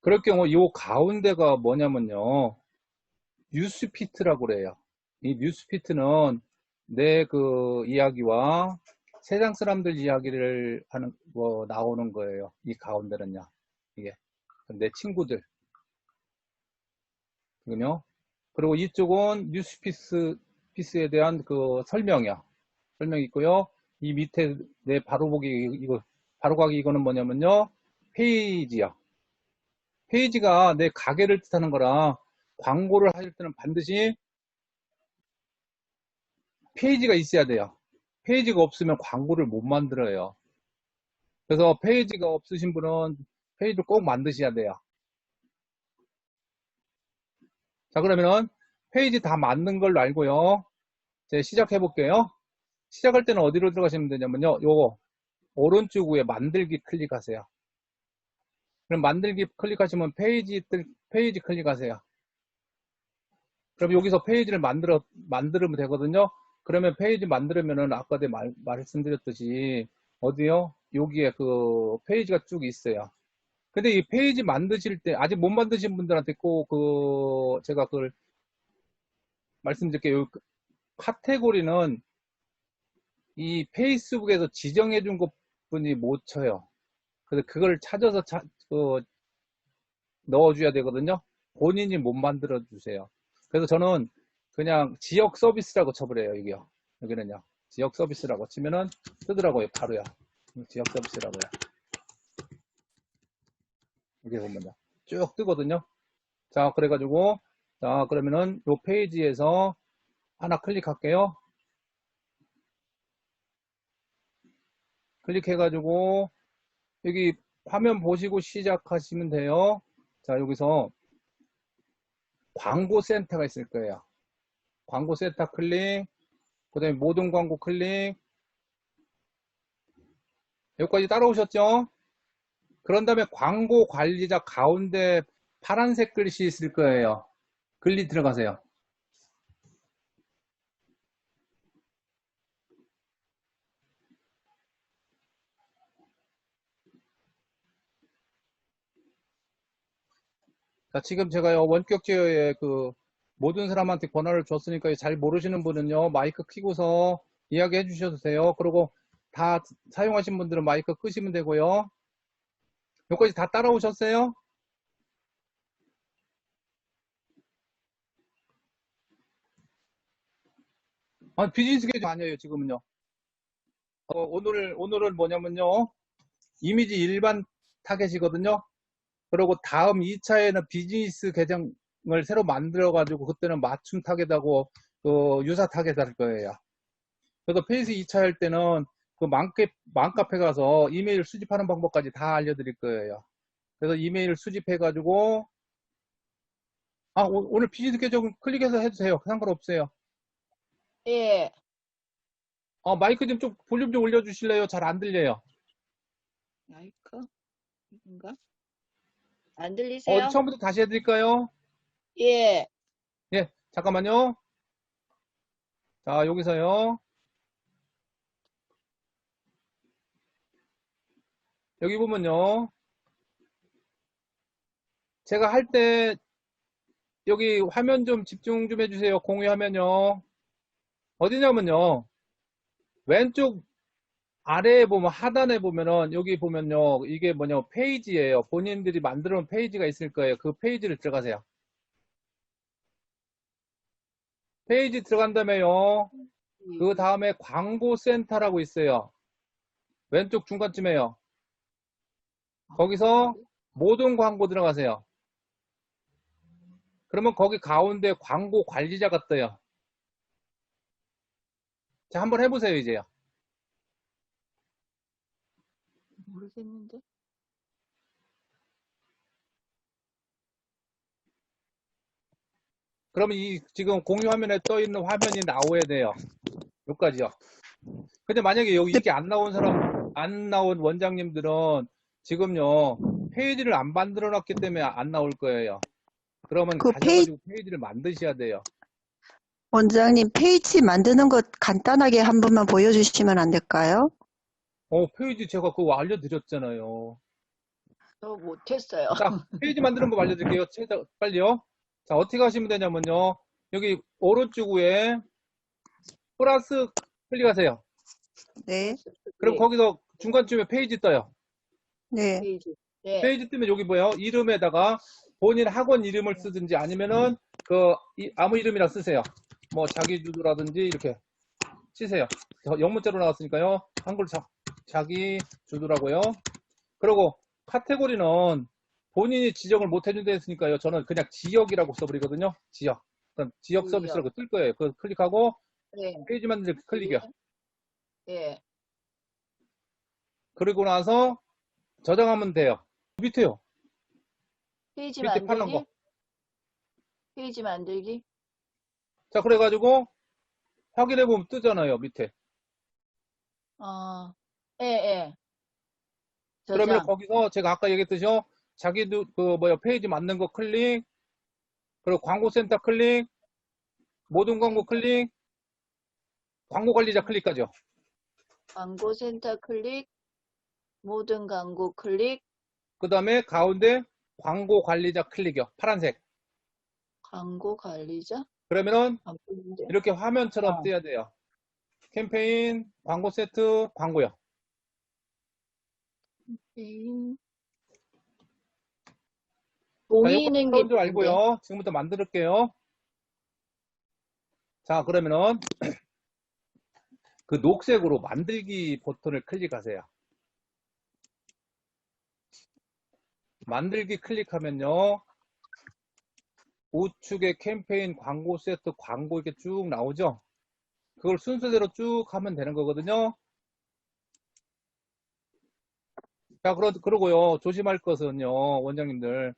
그럴 경우 요 가운데가 뭐냐면요. 뉴스피트라고 그래요. 이 뉴스피트는 내 그 이야기와 세상 사람들 이야기를 하는, 나오는 거예요. 이 가운데는요. 이게. 내 친구들. 그요. 그리고 이쪽은 피스에 대한 그 설명이야. 설명이 있고요. 이 밑에 내 바로 보기, 이거, 바로 가기 이거는 뭐냐면요. 페이지야. 페이지가 내 가게를 뜻하는 거라 광고를 하실 때는 반드시 페이지가 있어야 돼요. 페이지가 없으면 광고를 못 만들어요. 그래서 페이지가 없으신 분은 페이지를 꼭 만드셔야 돼요. 자, 그러면은 페이지 다 만든 걸로 알고요. 이제 시작해 볼게요. 시작할 때는 어디로 들어가시면 되냐면요. 요거 오른쪽 위에 만들기 클릭하세요. 그럼 만들기 클릭하시면 페이지 클릭하세요. 그럼 여기서 페이지를 만들면 되거든요. 그러면 페이지 만들면은 아까 말씀드렸듯이 어디요? 여기에 그 페이지가 쭉 있어요. 근데 이 페이지 만드실 때 아직 못 만드신 분들한테 꼭 제가 그걸 말씀드릴게요. 카테고리는 이 페이스북에서 지정해 준 것뿐이 못 쳐요. 그래서 그걸 찾아서 넣어줘야 되거든요. 본인이 못 만들어 주세요. 그래서 저는 그냥 지역 서비스라고 쳐버려요. 이게요. 여기는요. 지역 서비스라고 치면은 뜨더라고요. 바로요. 지역 서비스라고요. 여기 보면요. 쭉 뜨거든요. 자, 그래가지고 자, 그러면은 요 페이지에서 하나 클릭할게요. 클릭해가지고 여기 화면 보시고 시작하시면 돼요. 자, 여기서 광고 센터가 있을 거예요. 광고 센터 클릭, 그 다음에 모든 광고 클릭. 여기까지 따라오셨죠? 그런 다음에 광고 관리자 가운데 파란색 글씨 있을 거예요. 글리 들어가세요. 자, 지금 제가요, 원격 제어에 그 모든 사람한테 권한을 줬으니까 잘 모르시는 분은요, 마이크 켜고서 이야기해 주셔도 돼요. 그리고 다 사용하신 분들은 마이크 끄시면 되고요. 여기까지 다 따라오셨어요? 아, 비즈니스 계정 아니에요, 지금은요. 오늘은 뭐냐면요. 이미지 일반 타겟이거든요. 그리고 다음 2차에는 비즈니스 계정을 새로 만들어가지고 그때는 맞춤 타겟하고 유사 타겟 할 거예요. 그래서 페이스 2차 할 때는 그 맘카페 가서 이메일 수집하는 방법까지 다 알려드릴 거예요. 그래서 이메일 수집해가지고 오늘 비즈니스 계정 클릭해서 해주세요. 상관없어요. 예. 마이크 좀 볼륨 좀 올려주실래요? 잘 안 들려요. 마이크? 인가? 안 들리세요? 처음부터 다시 해드릴까요? 예. 예, 잠깐만요. 자, 여기서요. 여기 보면요. 제가 할 때 여기 화면 좀 집중 좀 해주세요. 공유하면요. 어디냐면요. 왼쪽 아래에 보면 하단에 보면은 여기 보면요. 이게 뭐냐 페이지예요. 본인들이 만들어 놓은 페이지가 있을 거예요. 그 페이지를 들어가세요. 페이지 들어간 다음에요. 그 다음에 광고 센터라고 있어요. 왼쪽 중간쯤에요. 거기서 모든 광고 들어가세요. 그러면 거기 가운데 광고 관리자가 떠요. 자, 한번 해보세요, 이제요. 모르겠는데. 그러면 지금 공유 화면에 떠 있는 화면이 나와야 돼요. 여기까지요. 근데 만약에 여기 이게 안 나온 원장님들은 지금요, 페이지를 안 만들어 놨기 때문에 안 나올 거예요. 그러면 그 페이지, 가셔가지고 페이지를 만드셔야 돼요. 원장님 페이지 만드는 것 간단하게 한 번만 보여주시면 안 될까요? 페이지 제가 그거 알려드렸잖아요. 저 못했어요. 자, 페이지 만드는 법 알려드릴게요. 빨리요. 자, 어떻게 하시면 되냐면요. 여기 오른쪽 위에 플러스 클릭하세요. 네, 그럼 거기서 중간쯤에 페이지 떠요. 네, 페이지. 네. 페이지 뜨면 여기 뭐예요? 이름에다가 본인 학원 이름을 쓰든지 아니면은 그 아무 이름이나 쓰세요. 뭐 자기 주도라든지 이렇게 치세요. 영문자로 나왔으니까요. 한글 자기 주도라고요. 그리고 카테고리는 본인이 지정을 못 해준다 했으니까요. 저는 그냥 지역이라고 써버리거든요. 지역. 그럼 지역 서비스라고 뜰 거예요. 그거 클릭하고 네. 페이지 만들기 클릭이요. 예. 그리고 나서 저장하면 돼요. 밑에요. 페이지 밑에 파란 만들기? 거. 페이지 만들기? 자, 그래가지고 확인해보면 뜨잖아요. 밑에. 예, 예. 그러면 저장. 거기서 제가 아까 얘기했듯이요. 자기도 페이지 만든 거 클릭, 그리고 광고센터 클릭, 모든 광고 클릭, 광고 관리자 클릭하죠. 광고센터 클릭, 모든 광고 클릭, 그 다음에 가운데 광고 관리자 클릭이요. 파란색. 광고 관리자? 그러면은 안 보이는데? 이렇게 화면처럼 뜨야 돼요. 캠페인, 광고 세트, 광고요. 페인. 자, 보이는 이거 게 줄 있는데. 알고요. 지금부터 만들게요. 자, 그러면은 그 녹색으로 만들기 버튼을 클릭하세요. 만들기 클릭하면요. 우측에 캠페인, 광고 세트, 광고 이렇게 쭉 나오죠. 그걸 순서대로 쭉 하면 되는 거거든요. 자, 그러고요. 조심할 것은요, 원장님들.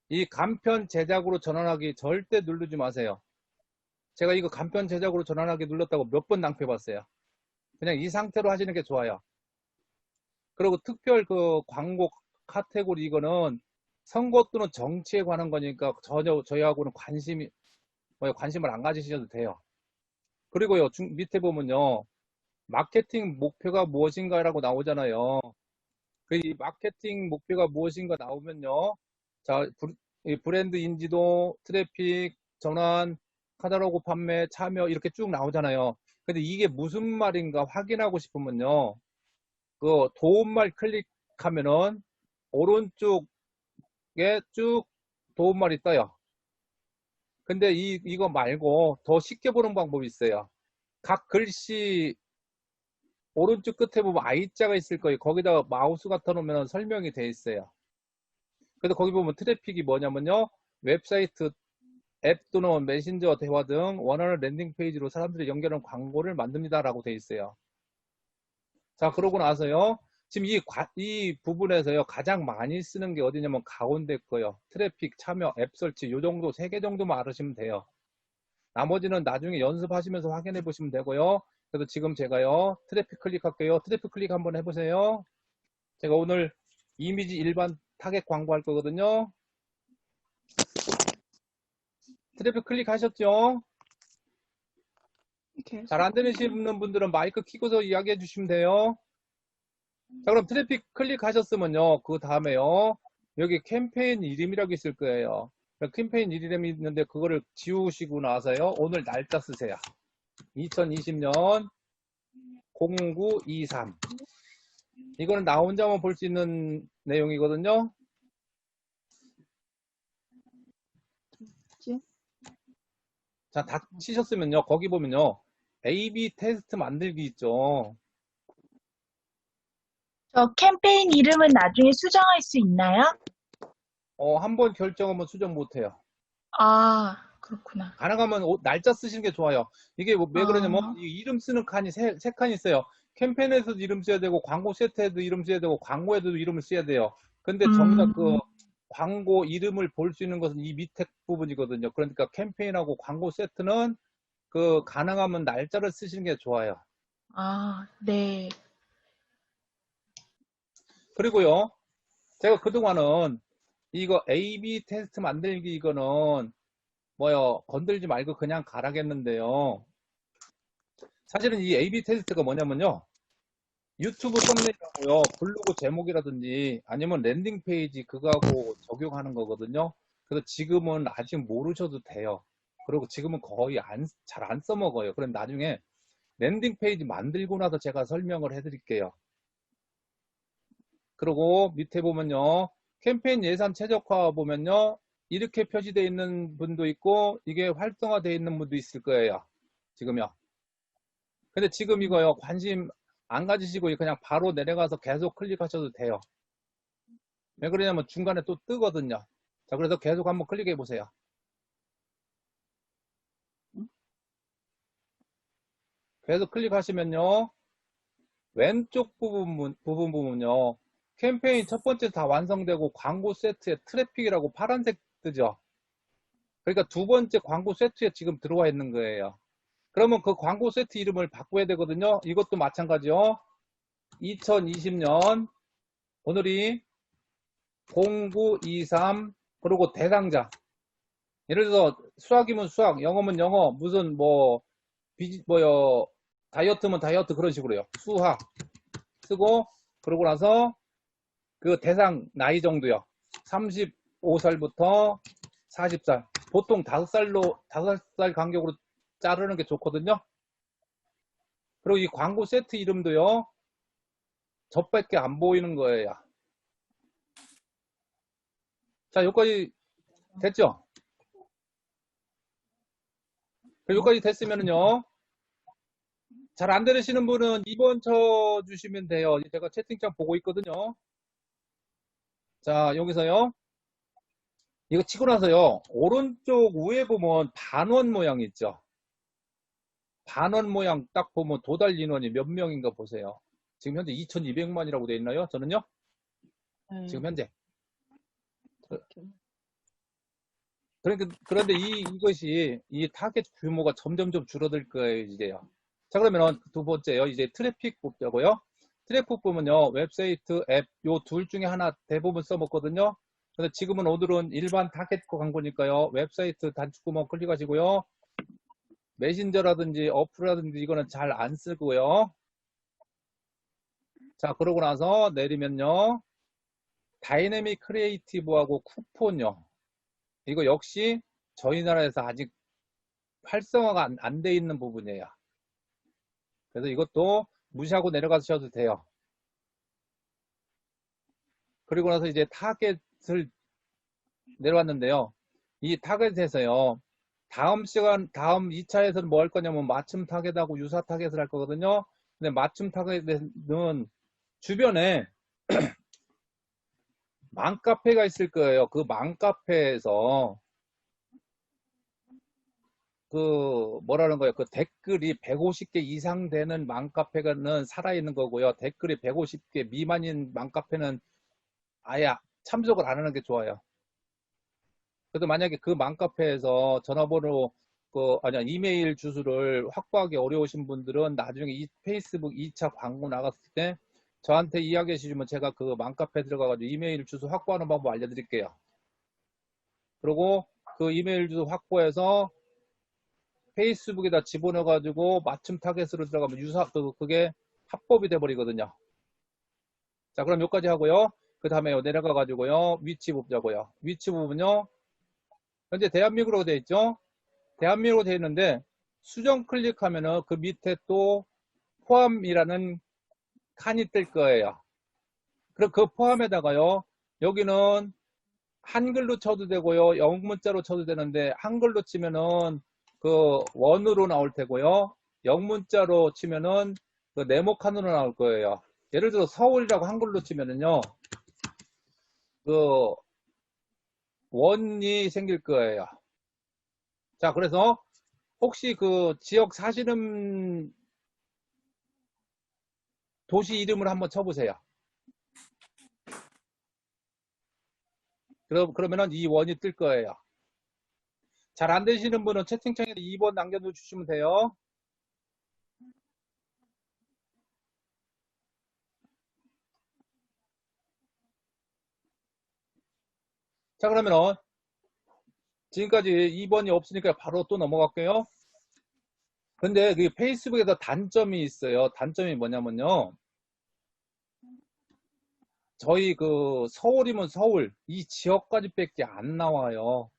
이 간편 제작으로 전환하기 절대 누르지 마세요. 제가 이거 간편 제작으로 전환하기 눌렀다고 몇 번 낭패봤어요. 그냥 이 상태로 하시는 게 좋아요. 그리고 특별 그 광고 카테고리 이거는 선거 또는 정치에 관한 거니까 전혀 저희하고는 관심을 안 가지셔도 돼요. 그리고요, 밑에 보면요. 마케팅 목표가 무엇인가라고 나오잖아요. 이 마케팅 목표가 무엇인가 나오면요. 자, 브랜드 인지도, 트래픽, 전환, 카탈로그 판매, 참여 이렇게 쭉 나오잖아요. 근데 이게 무슨 말인가 확인하고 싶으면요. 그 도움말 클릭하면은 오른쪽에 쭉 도움말이 떠요. 근데 이거 말고 더 쉽게 보는 방법이 있어요. 각 글씨 오른쪽 끝에 보면 I자가 있을 거예요. 거기다가 마우스 갖다 놓으면 설명이 돼 있어요. 그래서 거기 보면 트래픽이 뭐냐면요. 웹사이트, 앱 또는 메신저 대화 등 원하는 랜딩 페이지로 사람들이 연결하는 광고를 만듭니다. 라고 돼 있어요. 자, 그러고 나서요. 지금 이 부분에서요. 가장 많이 쓰는 게 어디냐면 가운데 거요. 트래픽, 참여, 앱 설치 요 정도 3개 정도만 알으시면 돼요. 나머지는 나중에 연습하시면서 확인해 보시면 되고요. 그래서 지금 제가요. 트래픽 클릭할게요. 트래픽 클릭 한번 해보세요. 제가 오늘 이미지 일반 타겟 광고 할 거거든요. 트래픽 클릭하셨죠? 잘 안 들리시는 분들은 마이크 켜고서 이야기해 주시면 돼요. 자, 그럼 트래픽 클릭하셨으면요. 그 다음에요. 여기 캠페인 이름이라고 있을 거예요. 캠페인 이름이 있는데 그거를 지우시고 나서요. 오늘 날짜 쓰세요. 2020년 0923. 이거는 나 혼자만 볼 수 있는 내용이거든요. 자, 다 치셨으면요. 거기 보면요. A/B 테스트 만들기 있죠. 저 캠페인 이름은 나중에 수정할 수 있나요? 한번 결정하면 수정 못해요. 아, 그렇구나. 가능하면 날짜 쓰시는 게 좋아요. 이게 왜 그러냐면 이 이름 쓰는 칸이 세 칸이 있어요. 캠페인에서도 이름 써야 되고 광고 세트에도 이름 써야 되고 광고에도 이름을 써야 돼요. 근데 정작 그 광고 이름을 볼 수 있는 것은 이 밑에 부분이거든요. 그러니까 캠페인하고 광고 세트는 그 가능하면 날짜를 쓰시는 게 좋아요. 아, 네. 그리고요. 제가 그동안은 이거 A/B 테스트 만들기 이거는 건들지 말고 그냥 가라겠는데요. 사실은 이 A/B 테스트가 뭐냐면요. 유튜브 썸네일하고요, 블로그 제목이라든지 아니면 랜딩 페이지 그거하고 적용하는 거거든요. 그래서 지금은 아직 모르셔도 돼요. 그리고 지금은 거의 잘 안 써먹어요. 그럼 나중에 랜딩 페이지 만들고 나서 제가 설명을 해드릴게요. 그리고 밑에 보면요, 캠페인 예산 최적화 보면요, 이렇게 표시되어 있는 분도 있고 이게 활성화되어 있는 분도 있을 거예요. 지금요. 근데 지금 이거요, 관심 안 가지시고 그냥 바로 내려가서 계속 클릭하셔도 돼요. 왜 그러냐면 중간에 또 뜨거든요. 자, 그래서 계속 한번 클릭해 보세요. 계속 클릭하시면요, 왼쪽 부분 보면요, 캠페인 첫 번째 다 완성되고 광고 세트에 트래픽이라고 파란색 뜨죠. 그러니까 두 번째 광고 세트에 지금 들어와 있는 거예요. 그러면 그 광고 세트 이름을 바꿔야 되거든요. 이것도 마찬가지요. 2020년 오늘이 0923 그리고 대상자. 예를 들어서 수학이면 수학, 영어면 영어, 무슨 뭐요 다이어트면 다이어트 그런 식으로요. 수학 쓰고 그러고 나서 그 대상 나이 정도요. 35살부터 40살. 보통 5살 간격으로 자르는 게 좋거든요. 그리고 이 광고 세트 이름도요. 저밖에 안 보이는 거예요. 자, 여기까지 됐죠? 여기까지 됐으면은요. 잘 안 들으시는 분은 2번 쳐주시면 돼요. 제가 채팅창 보고 있거든요. 자, 여기서요. 이거 치고 나서요. 오른쪽 위에 보면 반원 모양 있죠? 반원 모양 딱 보면 도달 인원이 몇 명인가 보세요. 지금 현재 2200만이라고 되어 있나요? 저는요? 지금 현재. 그런데 이것이 이 타겟 규모가 점점점 줄어들 거예요, 이제요. 자, 그러면 두 번째요. 이제 트래픽 뽑자고요. 트래픽 보면요. 웹사이트, 앱, 요 둘 중에 하나 대부분 써먹거든요. 그래서 지금은 오늘은 일반 타겟 광고니까요. 웹사이트 단축구멍 클릭하시고요. 메신저라든지 어플이라든지 이거는 잘 안 쓰고요. 자, 그러고 나서 내리면요. 다이내믹 크리에이티브하고 쿠폰요. 이거 역시 저희 나라에서 아직 활성화가 안 돼 있는 부분이에요. 그래서 이것도 무시하고 내려가셔도 돼요. 그리고 나서 이제 타겟을 내려왔는데요. 이 타겟에서요. 다음 2차에서는 뭐 할 거냐면 맞춤 타겟하고 유사 타겟을 할 거거든요. 근데 맞춤 타겟은 주변에 맘카페가 있을 거예요. 그 맘카페에서 뭐라는 거예요. 그 댓글이 150개 이상 되는 맘카페는 살아있는 거고요. 댓글이 150개 미만인 맘카페는 아예 참석을 안 하는 게 좋아요. 그래도 만약에 그 맘카페에서 전화번호, 이메일 주소를 확보하기 어려우신 분들은 나중에 이 페이스북 2차 광고 나갔을 때 저한테 이야기해 주시면 제가 그 맘카페 들어가가지고 이메일 주소 확보하는 방법 알려드릴게요. 그리고 그 이메일 주소 확보해서 페이스북에다 집어넣어가지고 맞춤 타겟으로 들어가면 그게 합법이 돼버리거든요. 자, 그럼 여기까지 하고요. 그 다음에 내려가가지고요. 위치 보자고요. 위치 보면요. 현재 대한민국으로 되어 있죠? 대한민국으로 되어 있는데 수정 클릭하면은 그 밑에 또 포함이라는 칸이 뜰 거예요. 그럼 그 포함에다가요. 여기는 한글로 쳐도 되고요. 영문자로 쳐도 되는데 한글로 치면은 그 원으로 나올 테고요. 영문자로 치면은 그 네모칸으로 나올 거예요. 예를 들어 서울이라고 한글로 치면은요. 그 원이 생길 거예요. 자, 그래서 혹시 그 지역 사시는 도시 이름을 한번 쳐보세요. 그러면은 이 원이 뜰 거예요. 잘 안 되시는 분은 채팅창에 2번 남겨놓 주시면 돼요. 자, 그러면은 지금까지 2번이 없으니까 바로 또 넘어갈게요. 근데 그 페이스북에서 단점이 있어요. 단점이 뭐냐면요. 저희 그 서울이면 서울 이 지역까지밖에 안 나와요.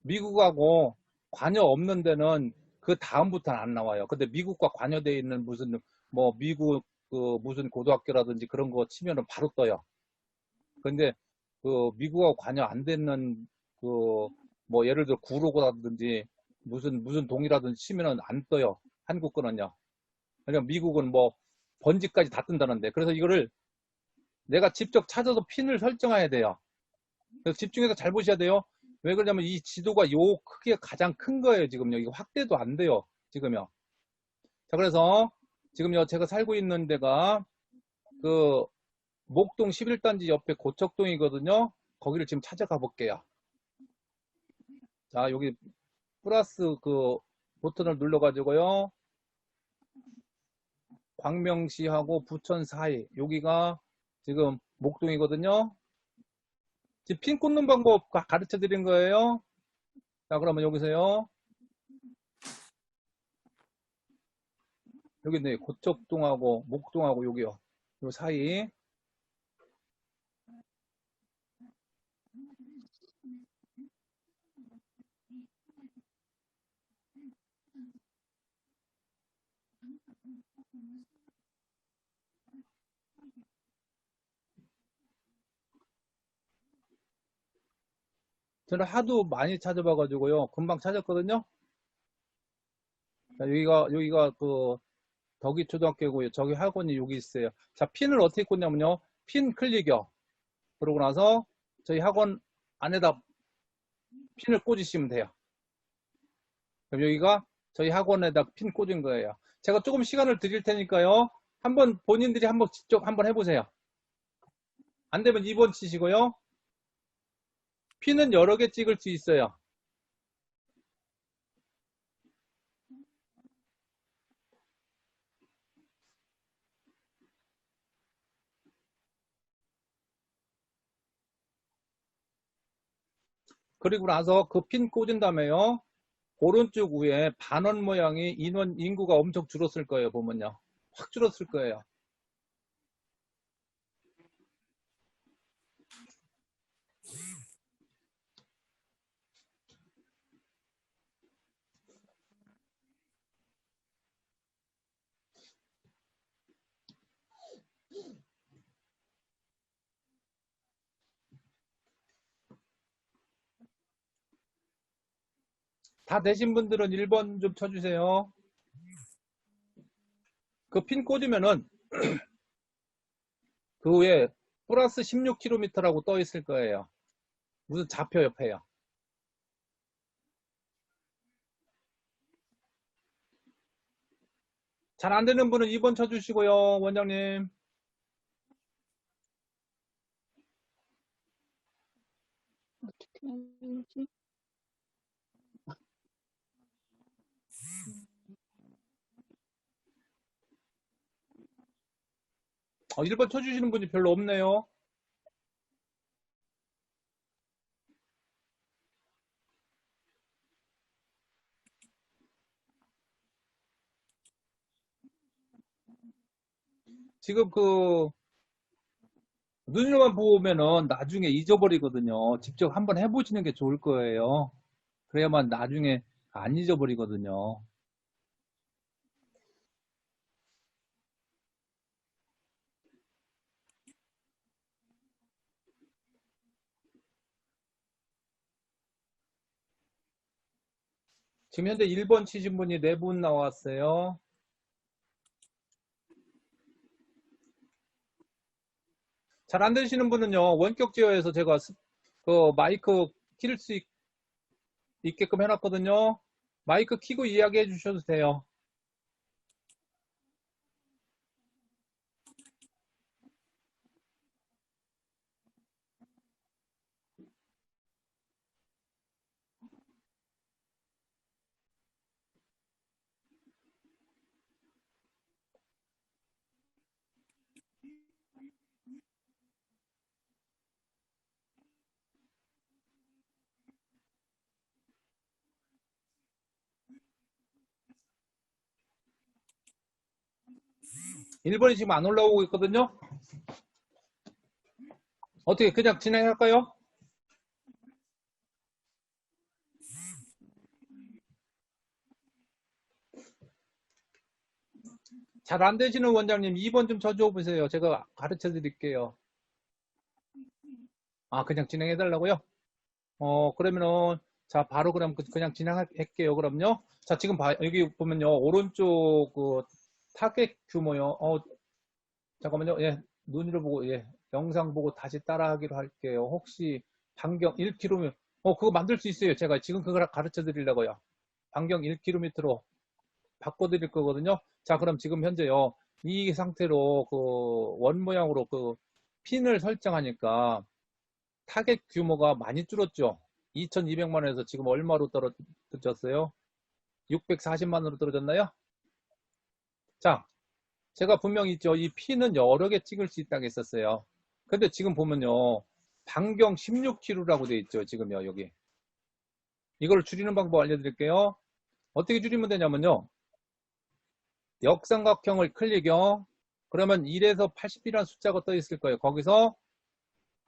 미국하고 관여 없는 데는 그 다음부터는 안 나와요. 근데 미국과 관여되어 있는 무슨 뭐 미국 그 무슨 고등학교라든지 그런 거 치면은 바로 떠요. 근데 그 미국하고 관여 안 되는 그 뭐 예를 들어 구로고라든지 무슨 동이라든지 치면은 안 떠요. 한국 거는요. 그러니까 미국은 뭐 번지까지 다 뜬다는데. 그래서 이거를 내가 직접 찾아서 핀을 설정해야 돼요. 그래서 집중해서 잘 보셔야 돼요. 왜 그러냐면 이 지도가 요 크기가 가장 큰 거예요. 지금요. 이거 확대도 안 돼요. 지금요. 자, 그래서 지금요. 제가 살고 있는 데가 그 목동 11단지 옆에 고척동이거든요. 거기를 지금 찾아가 볼게요. 자, 여기 플러스 그 버튼을 눌러가지고요. 광명시하고 부천 사이. 여기가 지금 목동이거든요. 지금 핀 꽂는 방법 가르쳐 드린 거예요. 자, 그러면 여기서요. 여기 네, 고척동하고 목동하고 여기요. 요 사이. 저는 하도 많이 찾아봐가지고요. 금방 찾았거든요. 자, 여기가 그 덕이 초등학교고요. 저기 학원이 여기 있어요. 자, 핀을 어떻게 꽂냐면요. 핀 클릭이요. 그러고 나서 저희 학원 안에다 핀을 꽂으시면 돼요. 그럼 여기가 저희 학원에다 핀 꽂은 거예요. 제가 조금 시간을 드릴 테니까요. 한번 본인들이 한번 직접 한번 해보세요. 안 되면 2번 치시고요. 핀은 여러 개 찍을 수 있어요. 그리고 나서 그 핀 꽂은 다음에요. 오른쪽 위에 반원 모양이 인구가 엄청 줄었을 거예요. 보면요. 확 줄었을 거예요. 다 되신 분들은 1번 좀 쳐주세요. 그 핀 꽂으면은 그 위에 플러스 16km라고 떠 있을 거예요. 무슨 좌표 옆에요. 잘 안 되는 분은 2번 쳐주시고요. 원장님. 어떻게 하지? 1번 쳐주시는 분이 별로 없네요. 지금 그 눈으로만 보면은 나중에 잊어버리거든요. 직접 한번 해보시는 게 좋을 거예요. 그래야만 나중에 안 잊어버리거든요. 지금 현재 1번 치신 분이 4분 나왔어요. 잘 안 되시는 분은요, 원격 제어에서 제가 그 마이크 킬 수 있게끔 해놨거든요. 마이크 키고 이야기해 주셔도 돼요. (1번이) 지금 안 올라오고 있거든요. 어떻게 그냥 진행할까요? 잘 안 되시는 원장님 2번 좀 쳐줘 보세요. 제가 가르쳐 드릴게요. 아, 그냥 진행해 달라고요? 그러면은 자, 바로 그럼 그냥 진행할게요. 그럼요. 자, 지금 여기 보면요. 오른쪽 그 타겟 규모요. 잠깐만요. 예. 눈으로 보고 예. 영상 보고 다시 따라하기로 할게요. 혹시 반경 1km 그거 만들 수 있어요. 제가 지금 그걸 가르쳐 드리려고요. 반경 1km로 바꿔 드릴 거거든요. 자, 그럼 지금 현재요. 이 상태로 그 원 모양으로 그 핀을 설정하니까 타겟 규모가 많이 줄었죠. 2,200만 원에서 지금 얼마로 떨어졌어요? 640만 원으로 떨어졌나요? 자, 제가 분명히 있죠. 이 핀은 여러 개 찍을 수 있다고 했었어요. 근데 지금 보면요. 반경 16km라고 되어 있죠. 지금요, 여기. 이걸 줄이는 방법 알려드릴게요. 어떻게 줄이면 되냐면요. 역삼각형을 클릭요. 그러면 1에서 80이라는 숫자가 떠 있을 거예요. 거기서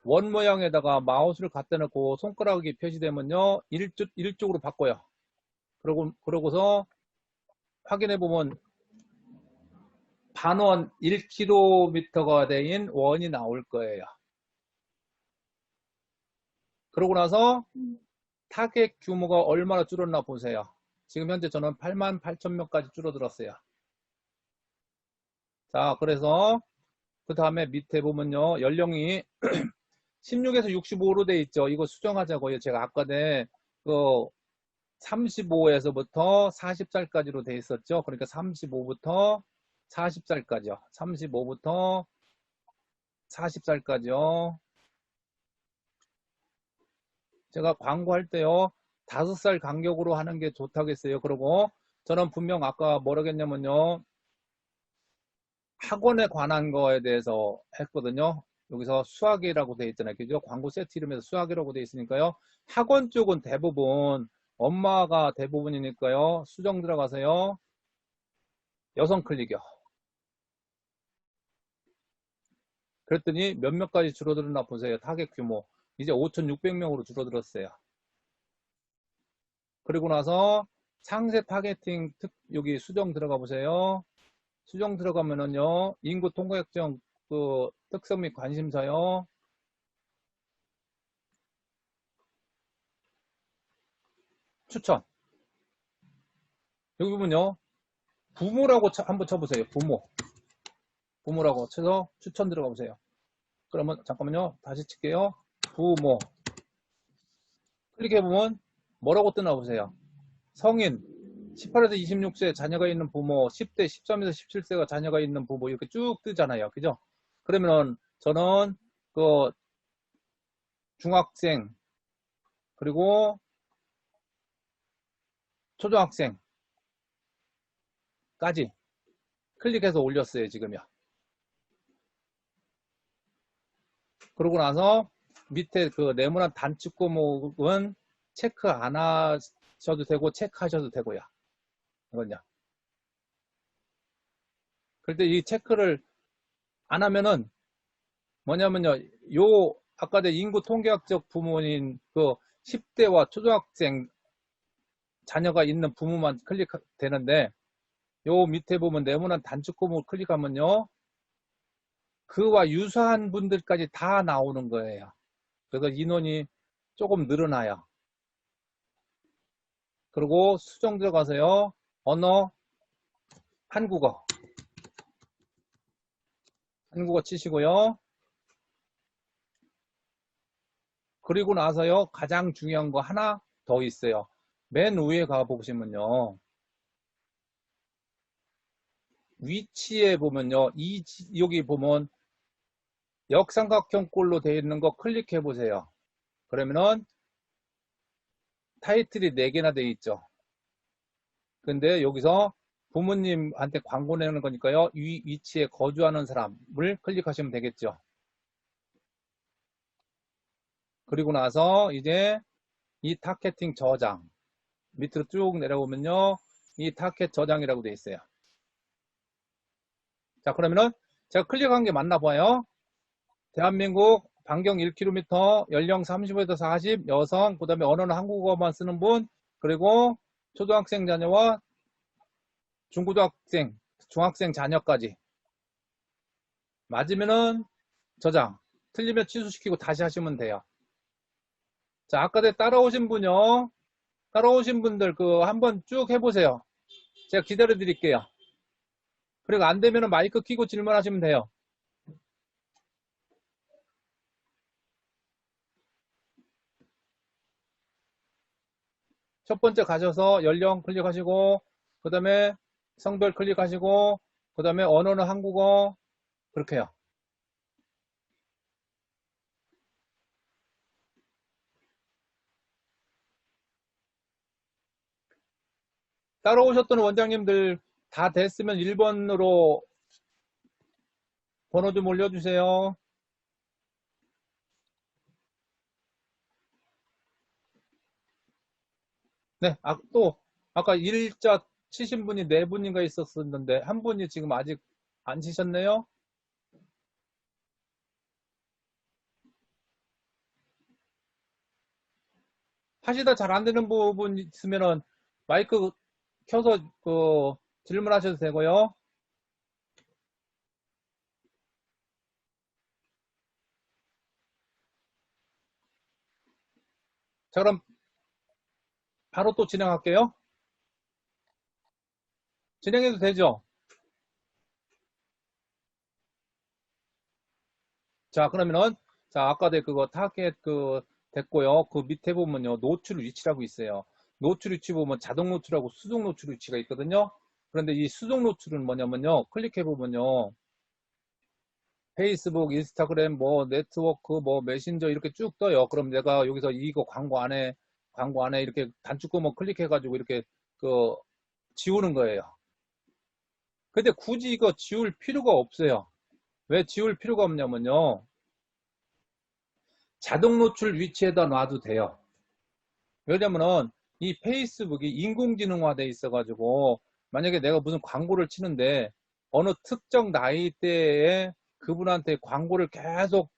원 모양에다가 마우스를 갖다 놓고 손가락이 표시되면요. 1쪽으로 바꿔요. 그러고서 확인해 보면 반원 1km가 된 원이 나올 거예요. 그러고 나서 타겟 규모가 얼마나 줄었나 보세요. 지금 현재 저는 88,000명까지 줄어들었어요. 자, 그래서 그 다음에 밑에 보면요. 연령이 16에서 65로 돼 있죠. 이거 수정하자고요. 제가 아까 그 35에서부터 40살까지로 돼 있었죠. 그러니까 35부터 40살까지요. 35부터 40살까지요. 제가 광고할 때요. 5살 간격으로 하는 게 좋다고 했어요. 그리고 저는 분명 아까 뭐라고 했냐면요. 학원에 관한 거에 대해서 했거든요. 여기서 수학이라고 돼 있잖아요. 그죠? 광고 세트 이름에서 수학이라고 돼 있으니까요. 학원 쪽은 대부분 엄마가 대부분이니까요. 수정 들어가세요. 여성 클릭이요. 그랬더니 몇몇까지 줄어들었나 보세요. 타겟 규모. 이제 5,600명으로 줄어들었어요. 그리고 나서 상세 타겟팅 여기 수정 들어가 보세요. 수정 들어가면은요. 인구 통계학적 그 특성 및 관심사요. 추천. 여기 보면요. 부모라고 한번 쳐보세요. 부모라고 쳐서 추천 들어가 보세요. 그러면 잠깐만요. 다시 칠게요. 부모. 클릭해보면 뭐라고 뜨나 보세요. 성인 18에서 26세 자녀가 있는 부모, 10대 13에서 17세가 자녀가 있는 부모 이렇게 쭉 뜨잖아요. 그죠? 그러면 저는 그 중학생 그리고 초등학생까지 클릭해서 올렸어요. 지금요. 그러고 나서 밑에 그 네모난 단축項目은 체크 안 하셔도 되고 체크하셔도 되고요. 이건요. 그런데 이 체크를 안 하면은 뭐냐면요. 요 아까 내 인구 통계학적 부모인 그 10대와 초등학생 자녀가 있는 부모만 클릭되는데 요 밑에 보면 네모난 단축項目클릭하면요. 그와 유사한 분들까지 다 나오는 거예요. 그래서 인원이 조금 늘어나요. 그리고 수정 들어가서요. 언어 한국어 치시고요. 그리고 나서요. 가장 중요한 거 하나 더 있어요. 맨 위에 가보시면요. 위치에 보면요. 여기 보면 역삼각형꼴로 되어 있는 거 클릭해 보세요. 그러면은 타이틀이 4개나 되어 있죠. 근데 여기서 부모님한테 광고 내는 거니까요. 이 위치에 거주하는 사람을 클릭하시면 되겠죠. 그리고 나서 이제 이 타겟팅 저장 밑으로 쭉 내려오면요. 이 타겟 저장이라고 되어 있어요. 자, 그러면은 제가 클릭한 게 맞나 봐요. 대한민국 반경 1km, 연령 35에서 40, 여성, 그 다음에 언어는 한국어만 쓰는 분, 그리고 초등학생 자녀와 중고등학생, 중학생 자녀까지. 맞으면은 저장, 틀리면 취소시키고 다시 하시면 돼요. 자, 아까 전에 따라오신 분요. 따라오신 분들 한번 쭉 해보세요. 제가 기다려 드릴게요. 그리고 안 되면은 마이크 켜고 질문하시면 돼요. 첫 번째 가셔서 연령 클릭하시고, 그 다음에 성별 클릭하시고, 그 다음에 언어는 한국어, 그렇게 해요. 따라오셨던 원장님들 다 됐으면 1번으로 번호 좀 올려주세요. 네, 아까 일자 치신 분이 4분인가 있었었는데, 한 분이 지금 아직 안 치셨네요? 하시다 잘 안 되는 부분 있으면은 마이크 켜서 질문하셔도 되고요. 자, 그럼 바로 또 진행할게요. 진행해도 되죠? 자, 그러면은, 자, 아까 그거 타겟 됐고요. 그 밑에 보면요. 노출 위치라고 있어요. 노출 위치 보면 자동 노출하고 수동 노출 위치가 있거든요. 그런데 이 수동 노출은 뭐냐면요. 클릭해 보면요. 페이스북, 인스타그램, 뭐 네트워크, 뭐 메신저 이렇게 쭉 떠요. 그럼 내가 여기서 이거 광고 안에 이렇게 단축구멍 클릭해 가지고 이렇게 지우는 거예요. 근데 굳이 이거 지울 필요가 없어요. 왜 지울 필요가 없냐면요. 자동 노출 위치에다 놔도 돼요. 왜냐면은 이 페이스북이 인공지능화돼 있어가지고 만약에 내가 무슨 광고를 치는데 어느 특정 나이대에 그분한테 광고를 계속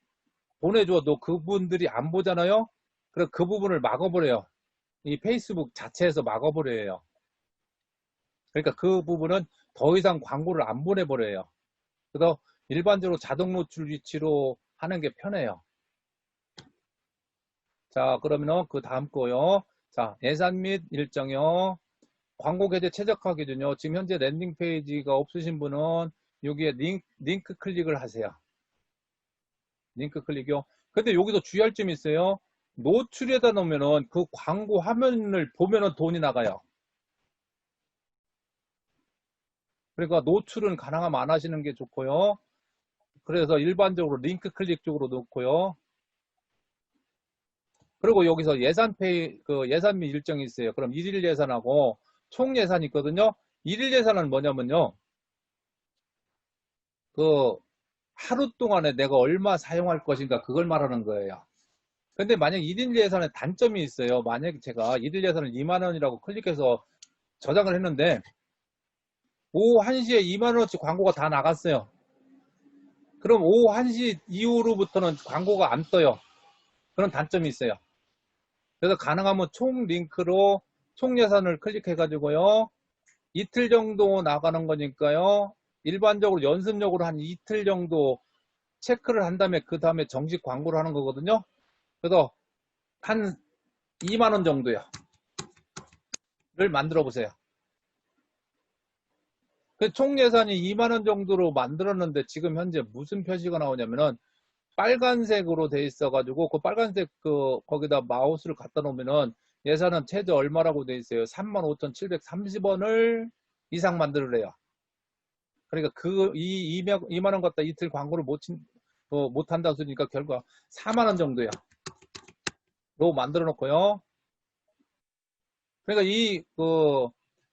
보내줘도 그분들이 안 보잖아요. 그래서 그 부분을 막아버려요. 이 페이스북 자체에서 막아버려요. 그러니까 그 부분은 더 이상 광고를 안 보내버려요. 그래서 일반적으로 자동 노출 위치로 하는 게 편해요. 자, 그러면은 그 다음 거요. 자, 예산 및 일정요. 광고 계좌 최적화 기준요. 지금 현재 랜딩 페이지가 없으신 분은 여기에 링크 클릭을 하세요. 링크 클릭이요. 근데 여기서 주의할 점이 있어요. 노출에다 놓으면은 그 광고 화면을 보면은 돈이 나가요. 그러니까 노출은 가능하면 안 하시는 게 좋고요. 그래서 일반적으로 링크 클릭 쪽으로 놓고요. 그리고 여기서 예산 및 일정이 있어요. 그럼 일일 예산하고 총 예산이 있거든요. 일일 예산은 뭐냐면요. 하루 동안에 내가 얼마 사용할 것인가 그걸 말하는 거예요. 근데 만약 1일 예산에 단점이 있어요. 만약에 제가 1일 예산을 2만원이라고 클릭해서 저장을 했는데 오후 1시에 2만원어치 광고가 다 나갔어요. 그럼 오후 1시 이후로부터는 광고가 안 떠요. 그런 단점이 있어요. 그래서 가능하면 총 링크로 총 예산을 클릭해 가지고요. 이틀 정도 나가는 거니까요. 일반적으로 연습용으로 한 이틀 정도 체크를 한 다음에 그 다음에 정식 광고를 하는 거거든요. 그래서 한 2만원 정도요. 를 만들어 보세요. 총 예산이 2만원 정도로 만들었는데 지금 현재 무슨 표시가 나오냐면은 빨간색으로 돼 있어 가지고 그 빨간색 거기다 마우스를 갖다 놓으면은 예산은 최저 얼마라고 돼 있어요. 35,730원을 이상 만들으래요. 그러니까 2만원 갖다 이틀 광고를 못 한다 그러니까 결과 4만원 정도야. 로 만들어 놓고요. 그러니까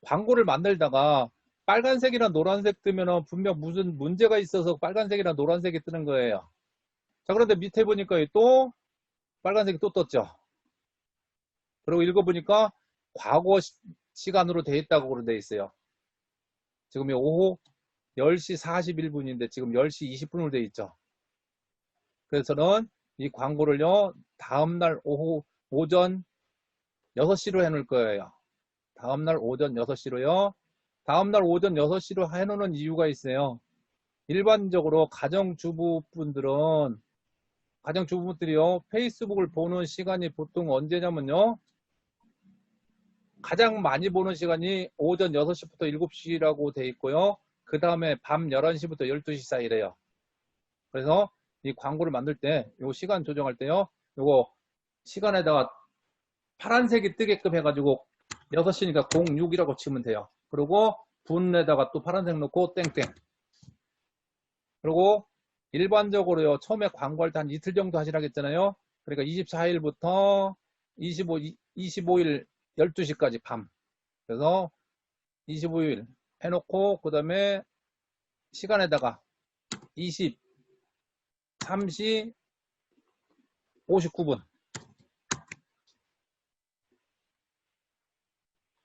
광고를 만들다가 빨간색이나 노란색 뜨면은 분명 무슨 문제가 있어서 빨간색이나 노란색이 뜨는 거예요. 자, 그런데 밑에 보니까 또 빨간색이 또 떴죠. 그리고 읽어보니까 과거 시간으로 돼 있다고 돼 있어요. 지금 오후 10시 41분인데 지금 10시 20분으로 돼 있죠. 그래서 저는 이 광고를요, 다음날 오전 6시로 해놓을 거예요. 다음날 오전 6시로요. 다음날 오전 6시로 해놓는 이유가 있어요. 일반적으로 가정주부분들이요, 페이스북을 보는 시간이 보통 언제냐면요. 가장 많이 보는 시간이 오전 6시부터 7시라고 돼 있고요. 그 다음에 밤 11시부터 12시 사이래요. 그래서 이 광고를 만들 때, 요 시간 조정할 때요, 요거 시간에다가 파란색이 뜨게끔 해가지고 6시니까 06이라고 치면 돼요. 그리고 분에다가 또 파란색 넣고 땡땡. 그리고 일반적으로요, 처음에 광고할 때 한 이틀 정도 하시라고 했잖아요. 그러니까 24일부터 25일 12시까지 밤. 그래서 25일 해놓고, 그 다음에 시간에다가 23시 59분.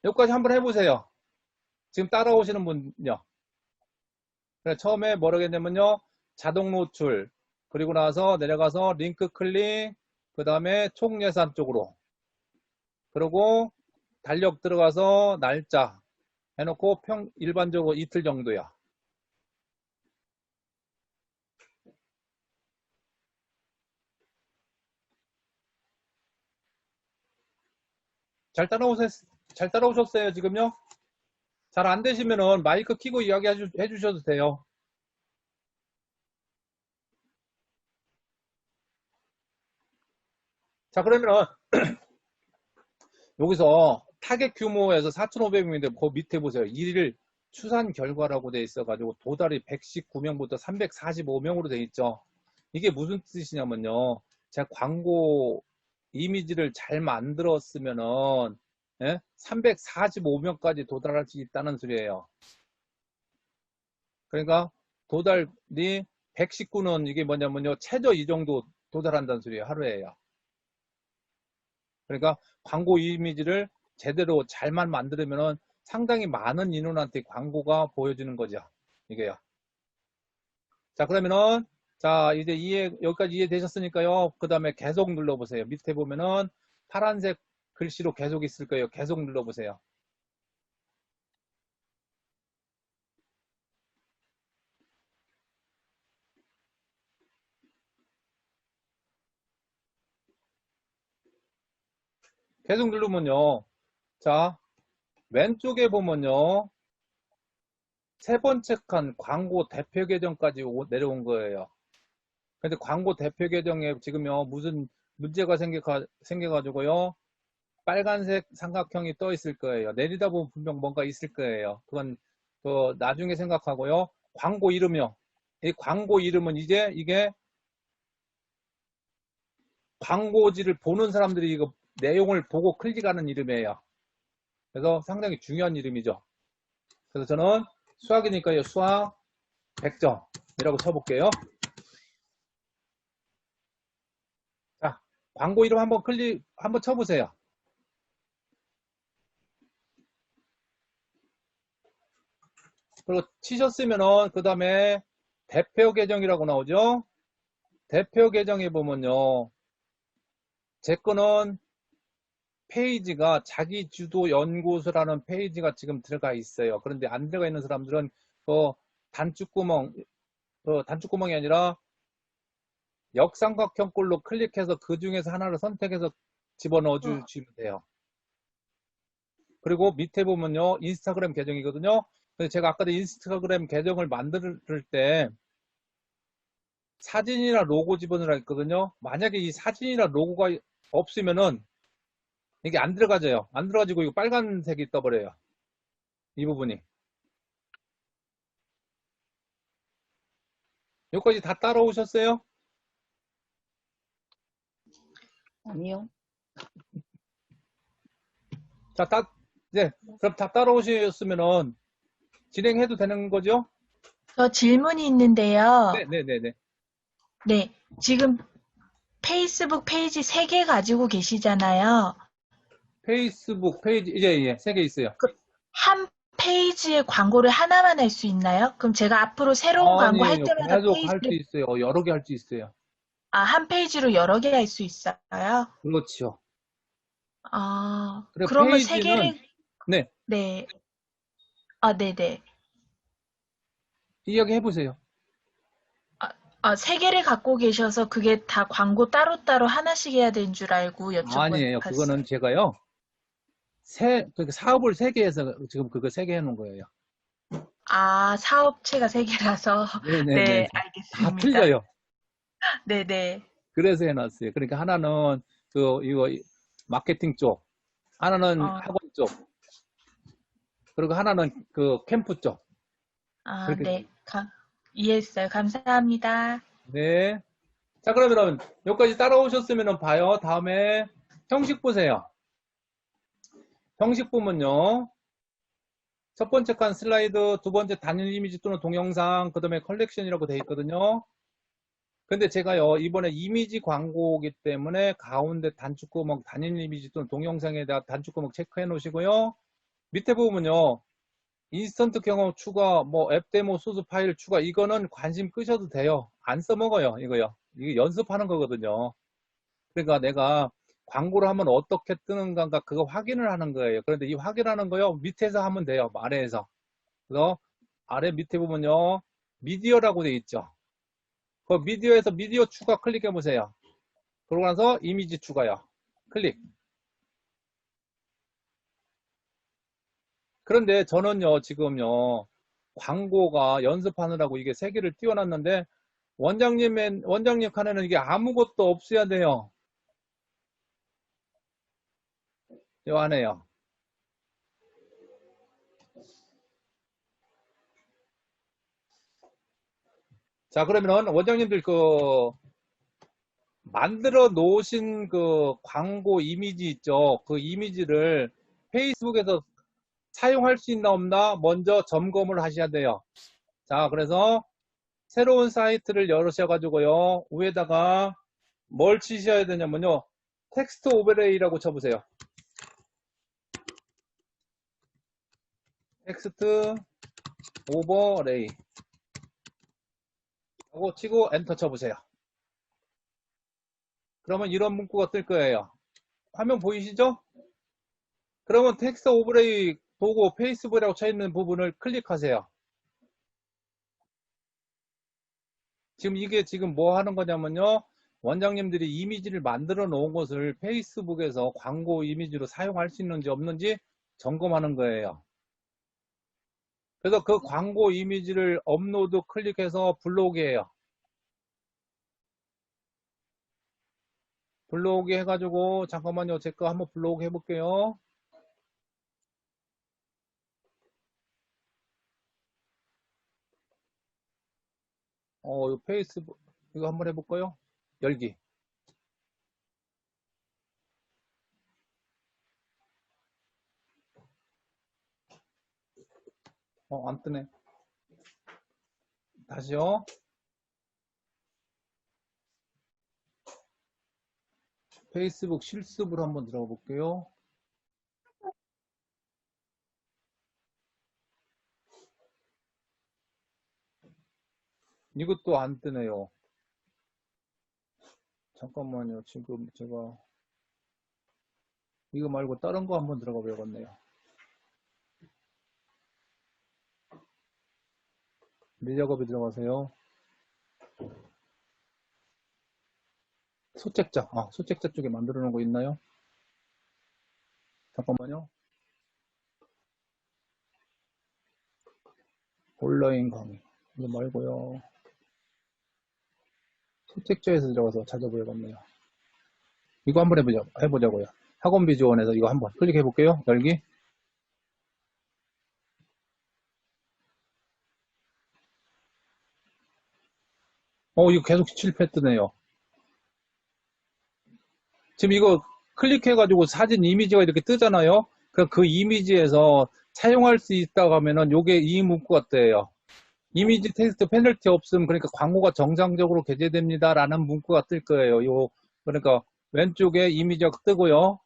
여기까지 한번 해보세요. 지금 따라오시는 분요. 처음에 뭐라고 했냐면요. 자동 노출. 그리고 나서 내려가서 링크 클릭. 그 다음에 총 예산 쪽으로. 그리고 달력 들어가서 날짜 해놓고 일반적으로 이틀 정도야. 잘 따라오셨어요, 지금요? 잘 안 되시면은 마이크 켜고 이야기 해주셔도 돼요. 자, 그러면은 여기서 타겟 규모에서 4,500명인데 그 밑에 보세요. 1일 추산 결과라고 돼 있어가지고 도달이 119명부터 345명으로 돼 있죠. 이게 무슨 뜻이냐면요. 제가 광고 이미지를 잘 만들었으면은 345명까지 도달할 수 있다는 소리예요. 그러니까 도달이 119는 이게 뭐냐면요. 최저 이 정도 도달한다는 소리예요. 하루에요. 그러니까 광고 이미지를 제대로 잘만 만들면은 상당히 많은 인원한테 광고가 보여지는 거죠. 이게요. 자, 그러면은 자, 이제 여기까지 이해되셨으니까요. 그 다음에 계속 눌러보세요. 밑에 보면은 파란색 글씨로 계속 있을 거예요. 계속 눌러보세요. 계속 누르면요. 자, 왼쪽에 보면요. 세 번째 칸 광고 대표 계정까지 내려온 거예요. 근데 광고 대표 계정에 지금요. 무슨 문제가 생겨가지고요. 빨간색 삼각형이 떠 있을 거예요. 내리다 보면 분명 뭔가 있을 거예요. 그건 나중에 생각하고요. 광고 이름이요. 이 광고 이름은 이제 이게 광고지를 보는 사람들이 이거 내용을 보고 클릭하는 이름이에요. 그래서 상당히 중요한 이름이죠. 그래서 저는 수학이니까요. 수학 100점이라고 쳐볼게요. 자, 광고 이름 한번 쳐보세요. 그리고 치셨으면은 그 다음에 대표 계정이라고 나오죠. 대표 계정에 보면요. 제 거는 페이지가 자기 주도 연구소라는 페이지가 지금 들어가 있어요. 그런데 안 들어가 있는 사람들은 단축구멍이 아니라 역삼각형꼴로 클릭해서 그 중에서 하나를 선택해서 집어넣어 주시면 돼요. 그리고 밑에 보면요. 인스타그램 계정이거든요. 그래서 제가 아까도 인스타그램 계정을 만들 때 사진이나 로고 집어넣으라 했거든요. 만약에 이 사진이나 로고가 없으면은 이게 안 들어가져요. 안 들어가지고 이거 빨간색이 떠버려요. 이 부분이. 여기까지 다 따라오셨어요? 아니요. 자, 그럼 다 따라오셨으면은 진행해도 되는 거죠? 저 질문이 있는데요. 네네네네. 네, 지금 페이스북 페이지 3개 가지고 계시잖아요. 페이스북 페이지, 예, 3개 있어요. 한 페이지에 광고를 하나만 할 수 있나요? 그럼 제가 앞으로 새로운 광고 할 아니에요. 때마다 계속 할 수 페이지를 있어요. 여러 개 할 수 있어요. 아, 한 페이지로 여러 개 할 수 있어요? 그렇죠. 아, 그래, 그러면 세 페이지는, 개를, 네, 네. 아, 네네. 이야기 해보세요. 세 개를 갖고 계셔서 그게 다 광고 따로따로 하나씩 해야 되는 줄 알고 아니에요. 여쭤봤어요. 그거는 제가요, 그러니까 사업을 세 개 해서 지금 그거 세 개 해놓은 거예요. 아, 사업체가 세 개라서. 네네네. 네, 다 알겠습니다. 틀려요. 네네. 그래서 해놨어요. 그러니까 하나는 이거 마케팅 쪽, 하나는 어, 학원 쪽, 그리고 하나는 그 캠프 쪽. 아, 그렇게, 네. 이해했어요. 감사합니다. 네. 자, 그러면은 여기까지 따라오셨으면 봐요. 다음에 형식 보세요. 형식 보면요. 첫 번째 칸 슬라이드, 두 번째 단일 이미지 또는 동영상, 그 다음에 컬렉션이라고 되어 있거든요. 근데 제가요, 이번에 이미지 광고이기 때문에 가운데 단축구멍, 단일 이미지 또는 동영상에다 단축구멍 체크해 놓으시고요. 밑에 보면요. 인스턴트 경험 추가, 뭐 앱 데모 소스 파일 추가, 이거는 관심 끄셔도 돼요. 안 써먹어요, 이거요. 이게 연습하는 거거든요. 그러니까 내가 광고를 하면 어떻게 뜨는가 그거 확인을 하는 거예요. 그런데 이 확인하는 거요, 밑에서 하면 돼요. 아래에서. 그래서 아래 밑에 보면요. 미디어라고 되어 있죠. 그 미디어에서 미디어 추가 클릭해 보세요. 그러고 나서 이미지 추가요. 클릭. 그런데 저는요, 지금요, 광고가 연습하느라고 이게 세 개를 띄워놨는데, 원장님 칸에는 이게 아무것도 없어야 돼요. 이 안에요. 자, 그러면은 원장님들 만들어 놓으신 그 광고 이미지 있죠? 그 이미지를 페이스북에서 사용할 수 있나 없나 먼저 점검을 하셔야 돼요. 자, 그래서 새로운 사이트를 열으셔가지고요. 위에다가 뭘 치셔야 되냐면요. 텍스트 오버레이라고 쳐보세요. 텍스트 오버레이 하고 치고 엔터 쳐보세요. 그러면 이런 문구가 뜰 거예요. 화면 보이시죠? 그러면 텍스트 오버레이 보고 페이스북이라고 쳐있는 부분을 클릭하세요. 지금 이게 지금 뭐 하는 거냐면요. 원장님들이 이미지를 만들어 놓은 것을 페이스북에서 광고 이미지로 사용할 수 있는지 없는지 점검하는 거예요. 그래서 그 광고 이미지를 업로드 클릭해서 블로그예요. 블로그 해가지고 잠깐만요. 제 거 한번 블로그 해볼게요. 이 페이스북 이거 한번 해볼까요? 열기. 안 뜨네. 다시요. 페이스북 실습으로 한번 들어가 볼게요. 이것도 안 뜨네요. 잠깐만요. 지금 제가 이거 말고 다른 거 한번 들어가 봐야겠네요. 미작업에 들어가세요. 소책자. 소책자 쪽에 만들어 놓은 거 있나요? 잠깐만요. 온라인 강의. 이거 말고요. 소책자에서 들어가서 찾아보야겠네요. 이거 한번 해보자고요. 학원 비주원에서 이거 한번 클릭해 볼게요. 열기. 이거 계속 실패 뜨네요. 지금 이거 클릭해가지고 사진 이미지가 이렇게 뜨잖아요. 그 이미지에서 사용할 수 있다고 하면은 요게 이 문구가 뜨요. 이미지 텍스트 페널티 없음, 그러니까 광고가 정상적으로 게재됩니다 라는 문구가 뜰 거예요. 그러니까 왼쪽에 이미지가 뜨고요.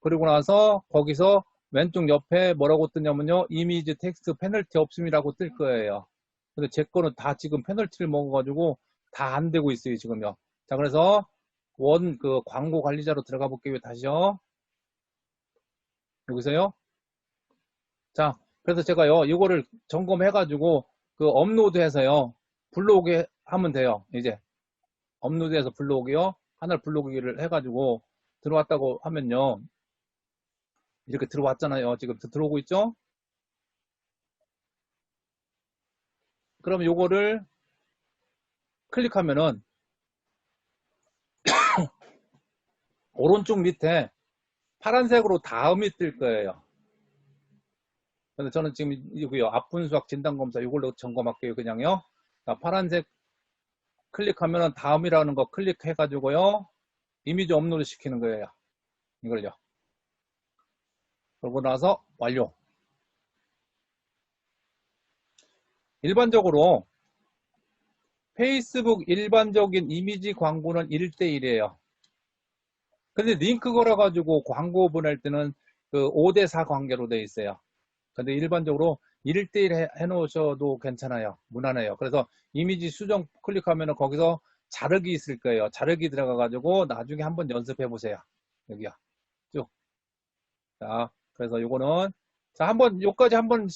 그리고 나서 거기서 왼쪽 옆에 뭐라고 뜨냐면요. 이미지 텍스트 페널티 없음이라고 뜰 거예요. 근데 제 거는 다 지금 페널티를 먹어가지고 다 안 되고 있어요, 지금요. 자, 그래서 그 광고 관리자로 들어가 볼게요. 다시요. 여기서요. 자, 그래서 제가요, 이거를 점검해가지고 그 업로드해서요, 불러오게 하면 돼요. 이제 업로드해서 불러오게요. 하나를 불러오기를 해가지고 들어왔다고 하면요. 이렇게 들어왔잖아요. 지금 들어오고 있죠? 그러면 요거를 클릭하면은 오른쪽 밑에 파란색으로 다음이 뜰 거예요. 그래서 저는 지금 이거요. 앞분수학 진단검사 이걸로 점검할게요. 그냥요. 자, 파란색 클릭하면은 다음이라는 거 클릭해가지고요. 이미지 업로드 시키는 거예요. 이걸요. 그러고 나서 완료. 일반적으로 페이스북 일반적인 이미지 광고는 1대1이에요. 근데 링크 걸어가지고 광고 보낼 때는 그 5대4 관계로 돼 있어요. 근데 일반적으로 1대1 해놓으셔도 괜찮아요. 무난해요. 그래서 이미지 수정 클릭하면 거기서 자르기 있을 거예요. 자르기 들어가가지고 나중에 한번 연습해 보세요. 여기요. 쭉. 자, 그래서 요거는, 자, 요까지 한번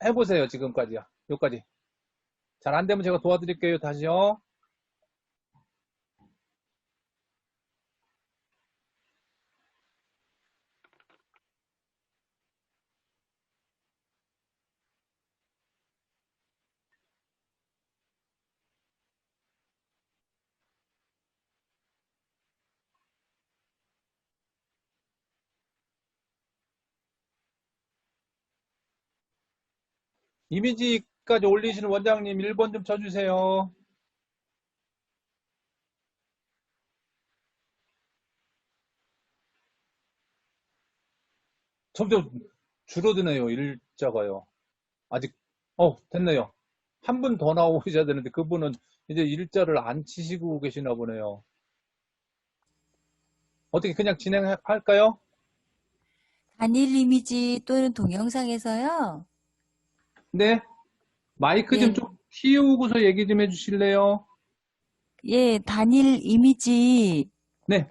해보세요. 지금까지요. 요까지. 잘 안 되면 제가 도와드릴게요. 다시요. 이미지까지 올리시는 원장님 1번 좀 쳐주세요. 점점 줄어드네요. 일자가요. 아직, 됐네요. 한 분 더 나오셔야 되는데 그분은 이제 일자를 안 치시고 계시나 보네요. 어떻게 그냥 진행할까요? 단일 이미지 또는 동영상에서요. 네. 마이크 예, 좀 키우고서 얘기 좀 해주실래요? 예, 단일 이미지 네.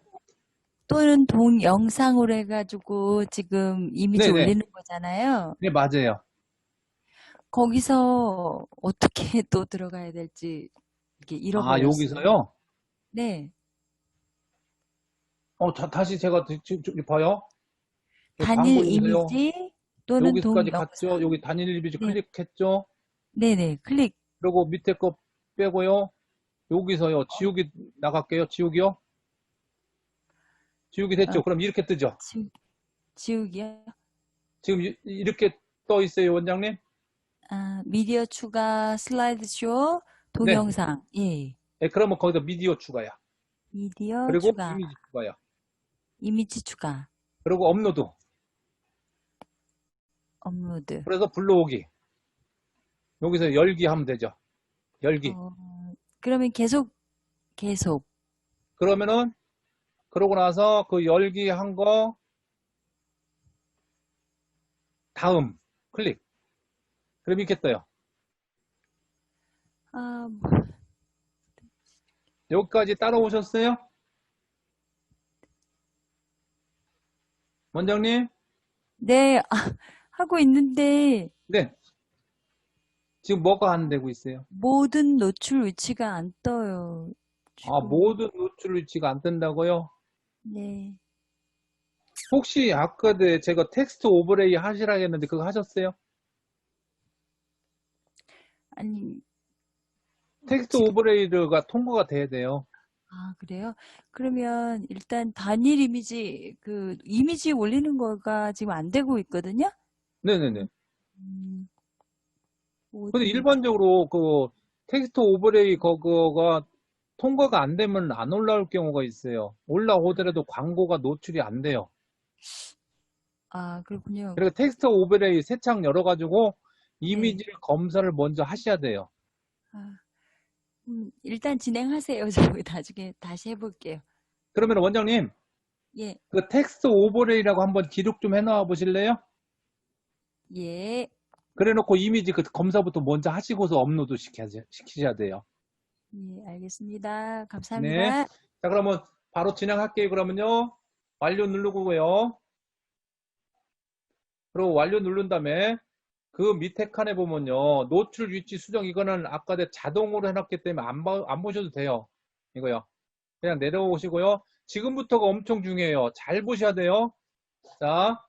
또는 동영상으로 해가지고 지금 이미지 네네. 올리는 거잖아요. 네, 맞아요. 거기서 어떻게 또 들어가야 될지 이렇게 아, 잃어버렸어요. 여기서요? 네, 다시 제가 봐요. 단일 광고 여기서요. 이미지 또는 여기까지 갔죠? 동영상. 여기 단일 이미지 네, 클릭했죠? 네네, 클릭. 그리고 밑에 거 빼고요. 여기서요. 지우기 나갈게요. 지우기요. 지우기 됐죠? 어, 그럼 이렇게 뜨죠? 지우기요. 지금 이렇게 떠 있어요, 원장님? 아, 미디어 추가, 슬라이드 쇼, 네. 동영상. 예, 네, 그러면 거기다 미디어 추가요. 미디어 그리고 추가, 이미지 추가요. 이미지 추가, 그리고 업로드. 업로드. 그래서 불러오기. 여기서 열기 하면 되죠. 열기. 그러면 계속. 그러면은 그러고 나서 그 열기 한 거 다음 클릭. 그럼 이렇게 떠요. 아, 여기까지 따라오셨어요? 원장님? 네, 하고 있는데 네. 지금 뭐가 안 되고 있어요? 모든 노출 위치가 안 떠요. 아, 지금. 모든 노출 위치가 안 뜬다고요? 네. 혹시 아까 제가 텍스트 오버레이 하시라 했는데 그거 하셨어요? 아니, 텍스트 지금, 오버레이가 통과가 돼야 돼요. 아, 그래요? 그러면 일단 단일 이미지, 그, 이미지 올리는 거가 지금 안 되고 있거든요? 네네네. 음, 근데 모든 노출. 일반적으로 그 텍스트 오버레이 그거가 통과가 안 되면 안 올라올 경우가 있어요. 올라오더라도 광고가 노출이 안 돼요. 아, 그렇군요. 그러니까 텍스트 오버레이 세 창 열어가지고 네. 이미지를 검사를 먼저 하셔야 돼요. 아, 일단 진행하세요. 저 나중에 다시 해볼게요. 그러면 원장님, 예, 그 텍스트 오버레이라고 한번 기록 좀 해놔 보실래요? 예, 그래 놓고 이미지 그 검사부터 먼저 하시고서 업로드 시키셔야 돼요. 예, 알겠습니다. 네. 감사합니다. 자, 그러면 바로 진행할게요. 그러면요. 완료 누르고요. 그리고 완료 누른 다음에 그 밑에 칸에 보면요. 노출 위치 수정 이거는 아까 자동으로 해놨기 때문에 안 보셔도 돼요. 이거요. 그냥 내려오시고요. 지금부터가 엄청 중요해요. 잘 보셔야 돼요. 자,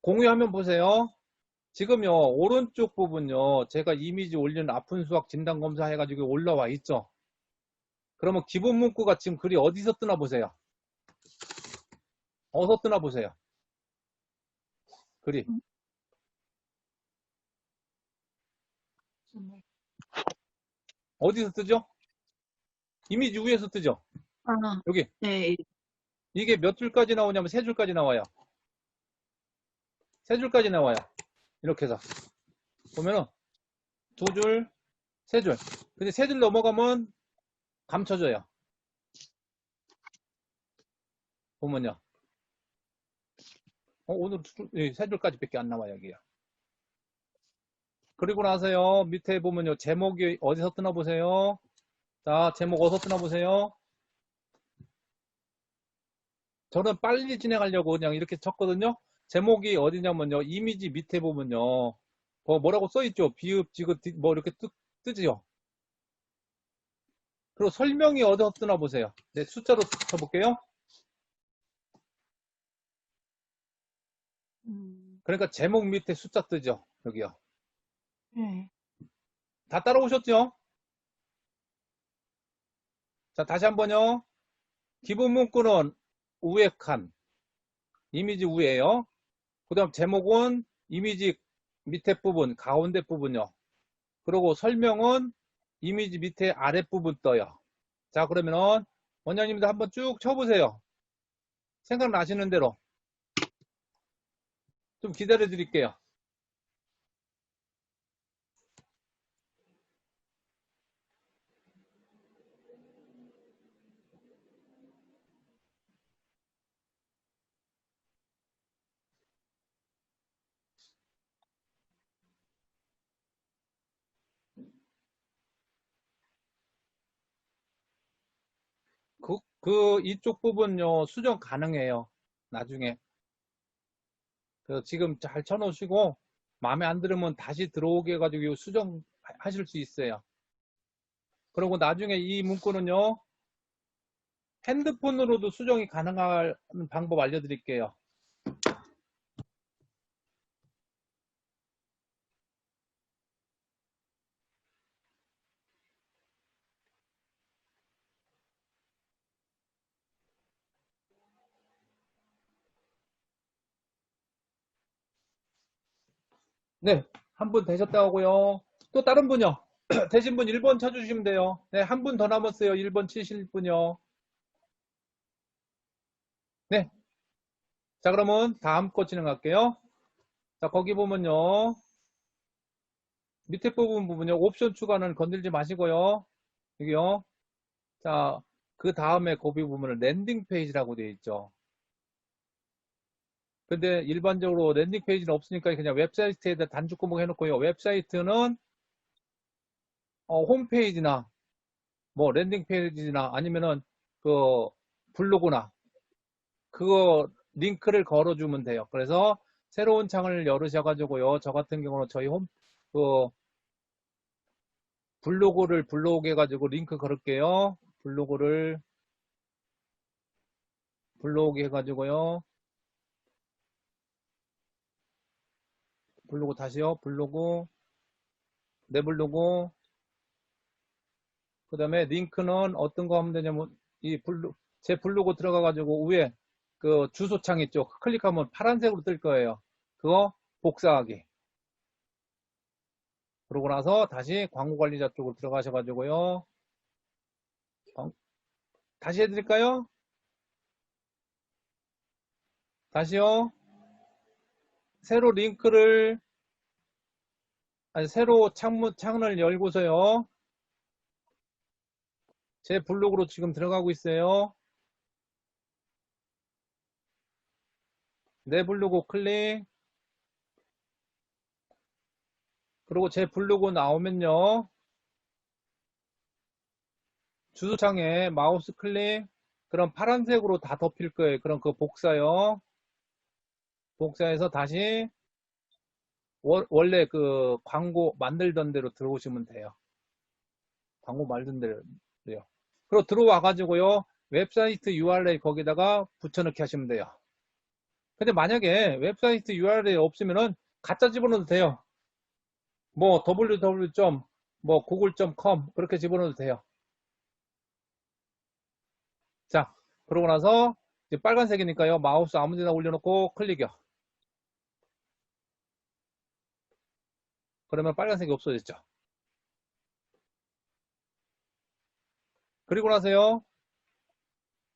공유화면 보세요. 지금요, 오른쪽 부분요, 제가 이미지 올리는 아픈 수학 진단검사 해가지고 올라와 있죠. 그러면 기본 문구가 지금 글이 어디서 뜨나 보세요. 어디서 뜨나 보세요. 글이. 어디서 뜨죠? 이미지 위에서 뜨죠? 아, 여기. 네. 이게 몇 줄까지 나오냐면 세 줄까지 나와요. 세 줄까지 나와요. 이렇게 해서. 보면은 두 줄, 세 줄. 근데 세 줄 넘어가면 감춰져요. 보면요. 오늘 세 줄까지 밖에 안 나와요, 여기요. 그리고 나서요, 밑에 보면요, 제목이 어디서 뜨나 보세요. 자, 제목 어디서 뜨나 보세요. 저는 빨리 진행하려고 그냥 이렇게 쳤거든요. 제목이 어디냐면요, 이미지 밑에 보면요, 뭐라고 써있죠? 비읍, 지읒, 뭐 이렇게 뜨지요. 그리고 설명이 어디서 뜨나 보세요. 네, 숫자로 쳐볼게요. 그러니까 제목 밑에 숫자 뜨죠, 여기요. 네. 다 따라오셨죠? 자, 다시 한번요. 기본 문구는 우에 칸, 이미지 위에요. 그 다음 제목은 이미지 밑에 부분, 가운데 부분요. 그리고 설명은 이미지 밑에 아랫부분 떠요. 자, 그러면은 원장님도 한번 쭉 쳐보세요. 생각나시는 대로. 좀 기다려 드릴게요. 이쪽 부분요, 수정 가능해요. 나중에. 그래서 지금 잘 쳐놓으시고, 마음에 안 들으면 다시 들어오게 해가지고 수정하실 수 있어요. 그리고 나중에 이 문구는요, 핸드폰으로도 수정이 가능한 방법 알려드릴게요. 네, 한 분 되셨다고 하고요. 또 다른 분요. 되신 분 1번 쳐주시면 돼요. 네, 한 분 더 남았어요. 1번 치실 분요. 네. 자, 그러면 다음 거 진행할게요. 자, 거기 보면요. 밑에 부분요. 옵션 추가는 건들지 마시고요. 여기요. 자, 그 다음에 거기 부분은 랜딩 페이지라고 되어 있죠. 근데 일반적으로 랜딩 페이지는 없으니까 그냥 웹사이트에다 단축 구멍 해놓고요. 웹사이트는 홈페이지나 뭐 랜딩 페이지나 아니면은 그 블로그나 그거 링크를 걸어주면 돼요. 그래서 새로운 창을 열으셔가지고요. 저 같은 경우는 저희 그 블로그 해가지고 링크 걸을게요. 블로그 해가지고요. 블로그 다시요. 내 블로그. 그 다음에 링크는 어떤 거 하면 되냐면 제 블로그 들어가가지고 위에 그 주소창 있죠. 클릭하면 파란색으로 뜰 거예요. 그거 복사하기. 그러고 나서 다시 광고관리자 쪽으로 들어가셔가지고요. 다시 해드릴까요? 다시요. 새로 새로 창을 열고서요. 제 블로그로 지금 들어가고 있어요. 내 블로그 클릭. 그리고 제 블로그 나오면요. 주소창에 마우스 클릭, 그럼 파란색으로 다 덮일 거예요. 그럼 그거 복사요. 복사해서 다시 원래 그 광고 만들던 대로 들어오시면 돼요. 광고 만들던 대로요. 그리고 들어와 가지고요. 웹사이트 URL 거기다가 붙여넣기 하시면 돼요. 근데 만약에 웹사이트 URL 없으면은 가짜 집어넣어도 돼요. 뭐 www.google.com 그렇게 집어넣어도 돼요. 자, 그러고 나서 이제 빨간색이니까요. 마우스 아무 데나 올려놓고 클릭이요. 그러면 빨간색이 없어졌죠. 그리고 나서요.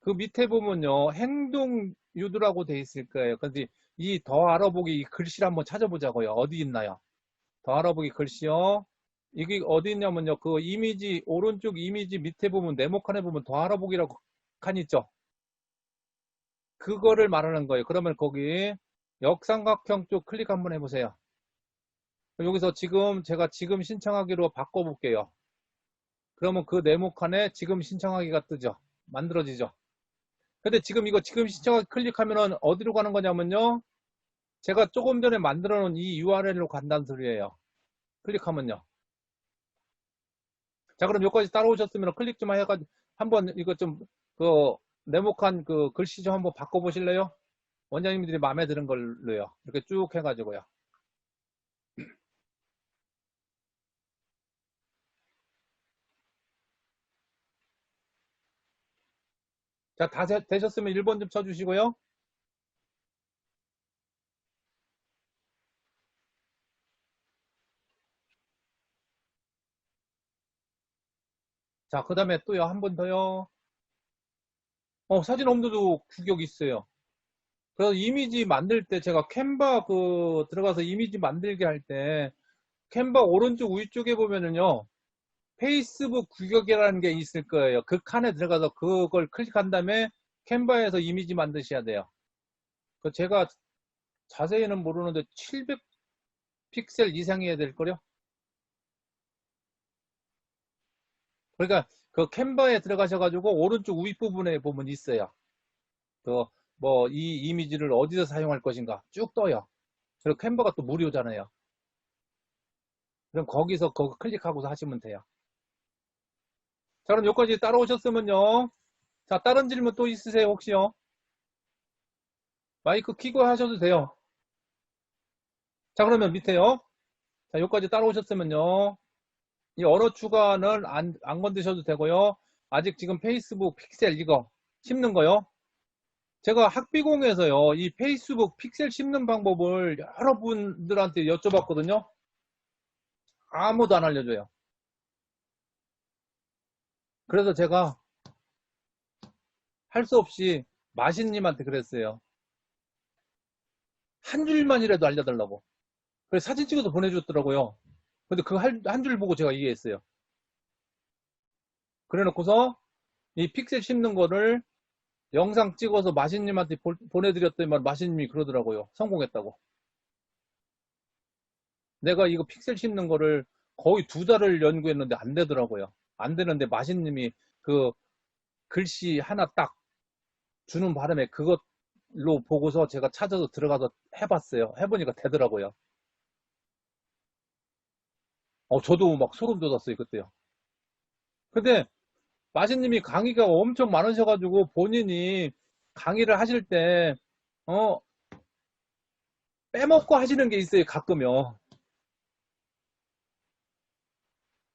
그 밑에 보면요. 행동 유도라고 돼 있을 거예요. 근데 이 더 알아보기 이 글씨를 한번 찾아보자고요. 어디 있나요? 더 알아보기 글씨요. 이게 어디 있냐면요. 그 이미지, 오른쪽 이미지 밑에 보면 네모칸에 보면 더 알아보기라고 칸 있죠. 그거를 말하는 거예요. 그러면 거기 역삼각형 쪽 클릭 한번 해보세요. 여기서 제가 지금 신청하기로 바꿔볼게요. 그러면 그 네모칸에 지금 신청하기가 뜨죠. 만들어지죠. 근데 지금 신청하기 클릭하면은 어디로 가는 거냐면요. 제가 조금 전에 만들어 놓은 이 URL로 간다는 소리예요. 클릭하면요. 자, 그럼 여기까지 따라오셨으면 클릭 좀 해가지고 한번 이거 좀 그 네모칸 그 글씨 좀 한번 바꿔보실래요? 원장님들이 마음에 드는 걸로요. 이렇게 쭉 해가지고요. 자, 다 되셨으면 1번 좀 쳐주시고요. 자, 그 다음에 또요. 한 번 더요. 사진 업로드 규격이 있어요. 그래서 이미지 만들 때 제가 캔바 들어가서 이미지 만들게 할 때 캔바 오른쪽 위쪽에 보면은요. 페이스북 규격이라는 게 있을 거예요. 그 칸에 들어가서 그걸 클릭한 다음에 캔바에서 이미지 만드셔야 돼요. 제가 자세히는 모르는데 700 픽셀 이상이어야 될 거요. 그러니까 그 캔바에 들어가셔가지고 오른쪽 윗부분에 보면 있어요. 이 이미지를 어디서 사용할 것인가 쭉 떠요. 그리고 캔바가 또 무료잖아요. 그럼 거기서 그거 클릭하고서 하시면 돼요. 자, 그럼 여기까지 따라오셨으면요. 자, 다른 질문 또 있으세요, 혹시요? 마이크 켜고 하셔도 돼요. 자, 그러면 밑에요. 자, 여기까지 따라오셨으면요. 이 언어 추가는 안 건드셔도 되고요. 아직 지금 페이스북 픽셀 이거 심는 거요. 제가 학비공에서요. 이 페이스북 픽셀 심는 방법을 여러분들한테 여쭤봤거든요. 아무도 안 알려줘요. 그래서 제가 할 수 없이 마신님한테 그랬어요. 한 줄만이라도 알려달라고. 그래서 사진 찍어서 보내줬더라고요. 근데 그 한 줄 보고 제가 이해했어요. 그래 놓고서 이 픽셀 심는 거를 영상 찍어서 마신님한테 보내드렸더니 마신님이 그러더라고요. 성공했다고. 내가 이거 픽셀 심는 거를 거의 2달을 연구했는데 안 되더라고요. 안 되는데 마신님이 그 글씨 하나 딱 주는 바람에 그것로 보고서 제가 찾아서 들어가서 해봤어요. 해보니까 되더라고요. 저도 막 소름 돋았어요, 그때요. 근데 마신님이 강의가 엄청 많으셔가지고 본인이 강의를 하실 때 빼먹고 하시는 게 있어요, 가끔요.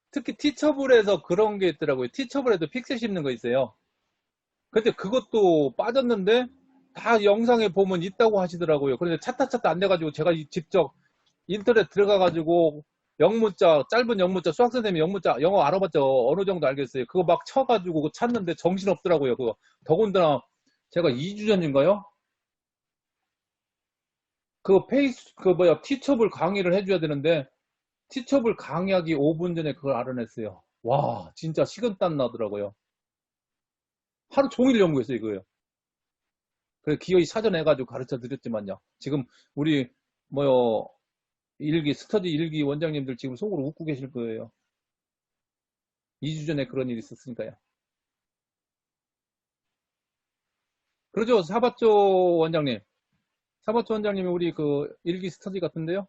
특히 티처블에서 그런 게 있더라고요. 티처블에도 픽셀 씹는 거 있어요. 근데 그것도 빠졌는데 다 영상에 보면 있다고 하시더라고요. 그런데 찾다 안 돼가지고 제가 직접 인터넷 들어가가지고 영문자, 짧은 영문자, 수학선생님이 영문자, 영어 알아봤자 어느 정도 알겠어요. 그거 막 쳐가지고 찾는데 정신없더라고요. 그거. 더군다나 제가 2주 전인가요? 티처블 강의를 해줘야 되는데, 티처블 강의하기 5분 전에 그걸 알아냈어요. 와, 진짜 식은땀 나더라고요. 하루 종일 연구했어요, 이거예요. 그래서 기어이 사전 해가지고 가르쳐 드렸지만요. 지금 우리, 스터디 일기 원장님들 지금 속으로 웃고 계실 거예요. 2주 전에 그런 일이 있었으니까요. 그러죠. 사바쪼 원장님. 사바쪼 원장님이 우리 그 일기 스터디 같은데요?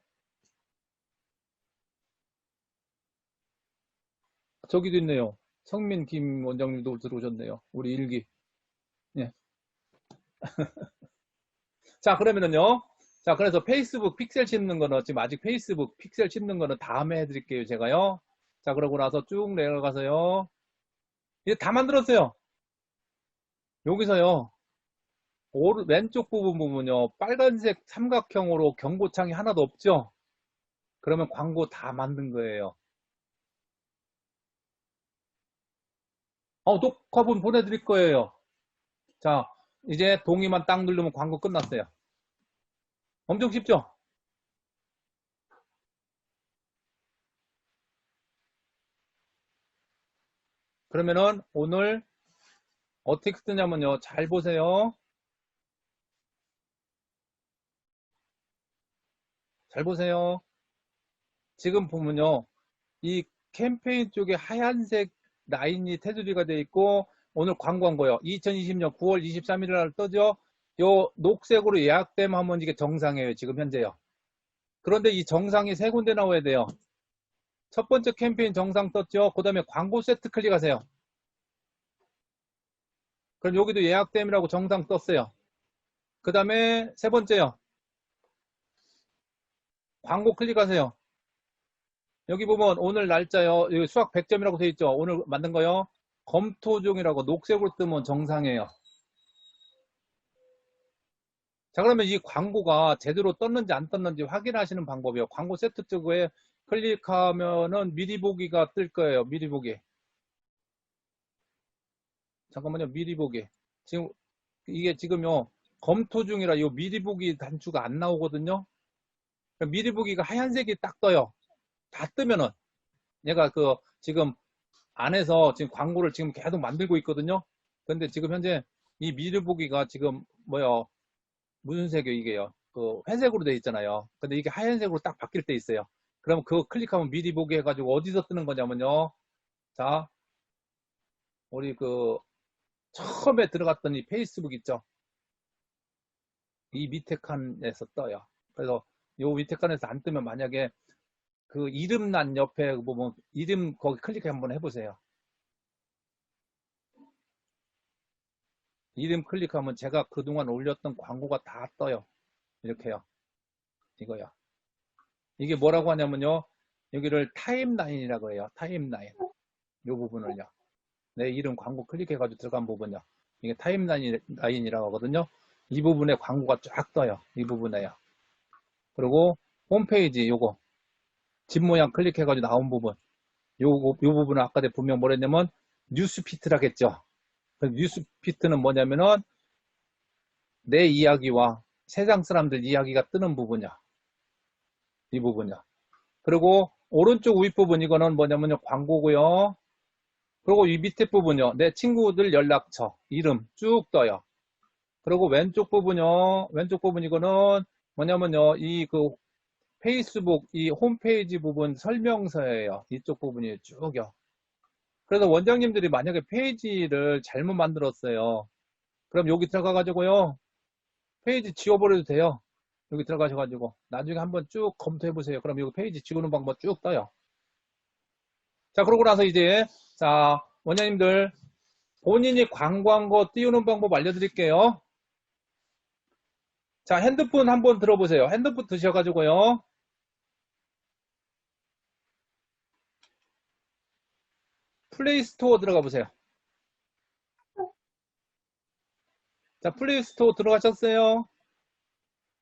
저기도 있네요. 성민 김 원장님도 들어오셨네요. 우리 일기. 예. 자, 그러면은요. 자, 그래서 페이스북 픽셀 씹는 거는 지금 아직 페이스북 픽셀 씹는 거는 다음에 해드릴게요, 제가요. 자, 그러고 나서 쭉 내려가서요. 이제 다 만들었어요. 여기서요. 왼쪽 부분 보면요. 빨간색 삼각형으로 경고창이 하나도 없죠? 그러면 광고 다 만든 거예요. 녹화본 보내드릴 거예요. 자, 이제 동의만 딱 누르면 광고 끝났어요. 엄청 쉽죠? 그러면은 오늘 어떻게 쓰냐면요. 잘 보세요. 잘 보세요. 지금 보면요. 이 캠페인 쪽에 하얀색 라인이 테두리가 되어 있고 오늘 광고한 거요. 2020년 9월 23일 날 떠죠. 요 녹색으로 예약되면 하면 이게 정상이에요. 지금 현재요. 그런데 이 정상이 세 군데 나와야 돼요. 첫 번째 캠페인 정상 떴죠. 그 다음에 광고 세트 클릭하세요. 그럼 여기도 예약됨이라고 정상 떴어요. 그 다음에 세 번째요. 광고 클릭하세요. 여기 보면 오늘 날짜요. 여기 수학 100점이라고 되어 있죠. 오늘 만든 거요. 검토 중이라고 녹색으로 뜨면 정상이에요. 자, 그러면 이 광고가 제대로 떴는지 안 떴는지 확인하시는 방법이요. 광고 세트 쪽에 클릭하면은 미리 보기가 뜰 거예요. 미리 보기. 잠깐만요. 미리 보기. 지금 이게 지금요. 검토 중이라 요 미리 보기 단추가 안 나오거든요. 미리 보기가 하얀색이 딱 떠요. 다 뜨면은 얘가 그 지금 안에서 지금 광고를 지금 계속 만들고 있거든요. 근데 지금 현재 이 미리 보기가 지금 뭐요? 무슨 색이에요 이게요? 그 회색으로 돼 있잖아요. 근데 이게 하얀색으로 딱 바뀔 때 있어요. 그럼 그거 클릭하면 미리 보기 해가지고 어디서 뜨는 거냐면요. 자, 우리 그 처음에 들어갔던 이 페이스북 있죠? 이 밑에 칸에서 떠요. 그래서 요 밑에 칸에서 안 뜨면 만약에 그 이름란 옆에 보면 이름 거기 클릭 한번 해보세요. 이름 클릭하면 제가 그동안 올렸던 광고가 다 떠요. 이렇게요. 이거요. 이게 뭐라고 하냐면요. 여기를 타임라인이라고 해요. 타임라인. 요 부분을요. 내 이름 광고 클릭해가지고 들어간 부분요. 이게 타임라인이라고 하거든요. 이 부분에 광고가 쫙 떠요. 이 부분에요. 그리고 홈페이지 요거 집 모양 클릭해가지고 나온 부분 요 부분은 아까 내가 분명 뭐랬냐면 뉴스피트라겠죠. 뉴스피트는 뭐냐면은 내 이야기와 세상 사람들 이야기가 뜨는 부분이야. 이 부분이야. 그리고 오른쪽 윗부분 이거는 뭐냐면요. 광고고요. 그리고 이 밑에 부분요. 내 친구들 연락처, 이름 쭉 떠요. 그리고 왼쪽 부분요. 왼쪽 부분 이거는 뭐냐면요. 이 그 페이스북 이 홈페이지 부분 설명서예요. 이쪽 부분이 쭉요. 그래서 원장님들이 만약에 페이지를 잘못 만들었어요. 그럼 여기 들어가 가지고요. 페이지 지워버려도 돼요. 여기 들어가셔가지고 나중에 한번 쭉 검토해 보세요. 그럼 여기 페이지 지우는 방법 쭉 떠요. 자, 그러고 나서 이제 자 원장님들 본인이 광고한 거 띄우는 방법 알려드릴게요. 자, 핸드폰 한번 들어보세요. 핸드폰 드셔가지고요. 플레이스토어 들어가 보세요. 자, 플레이스토어 들어가셨어요?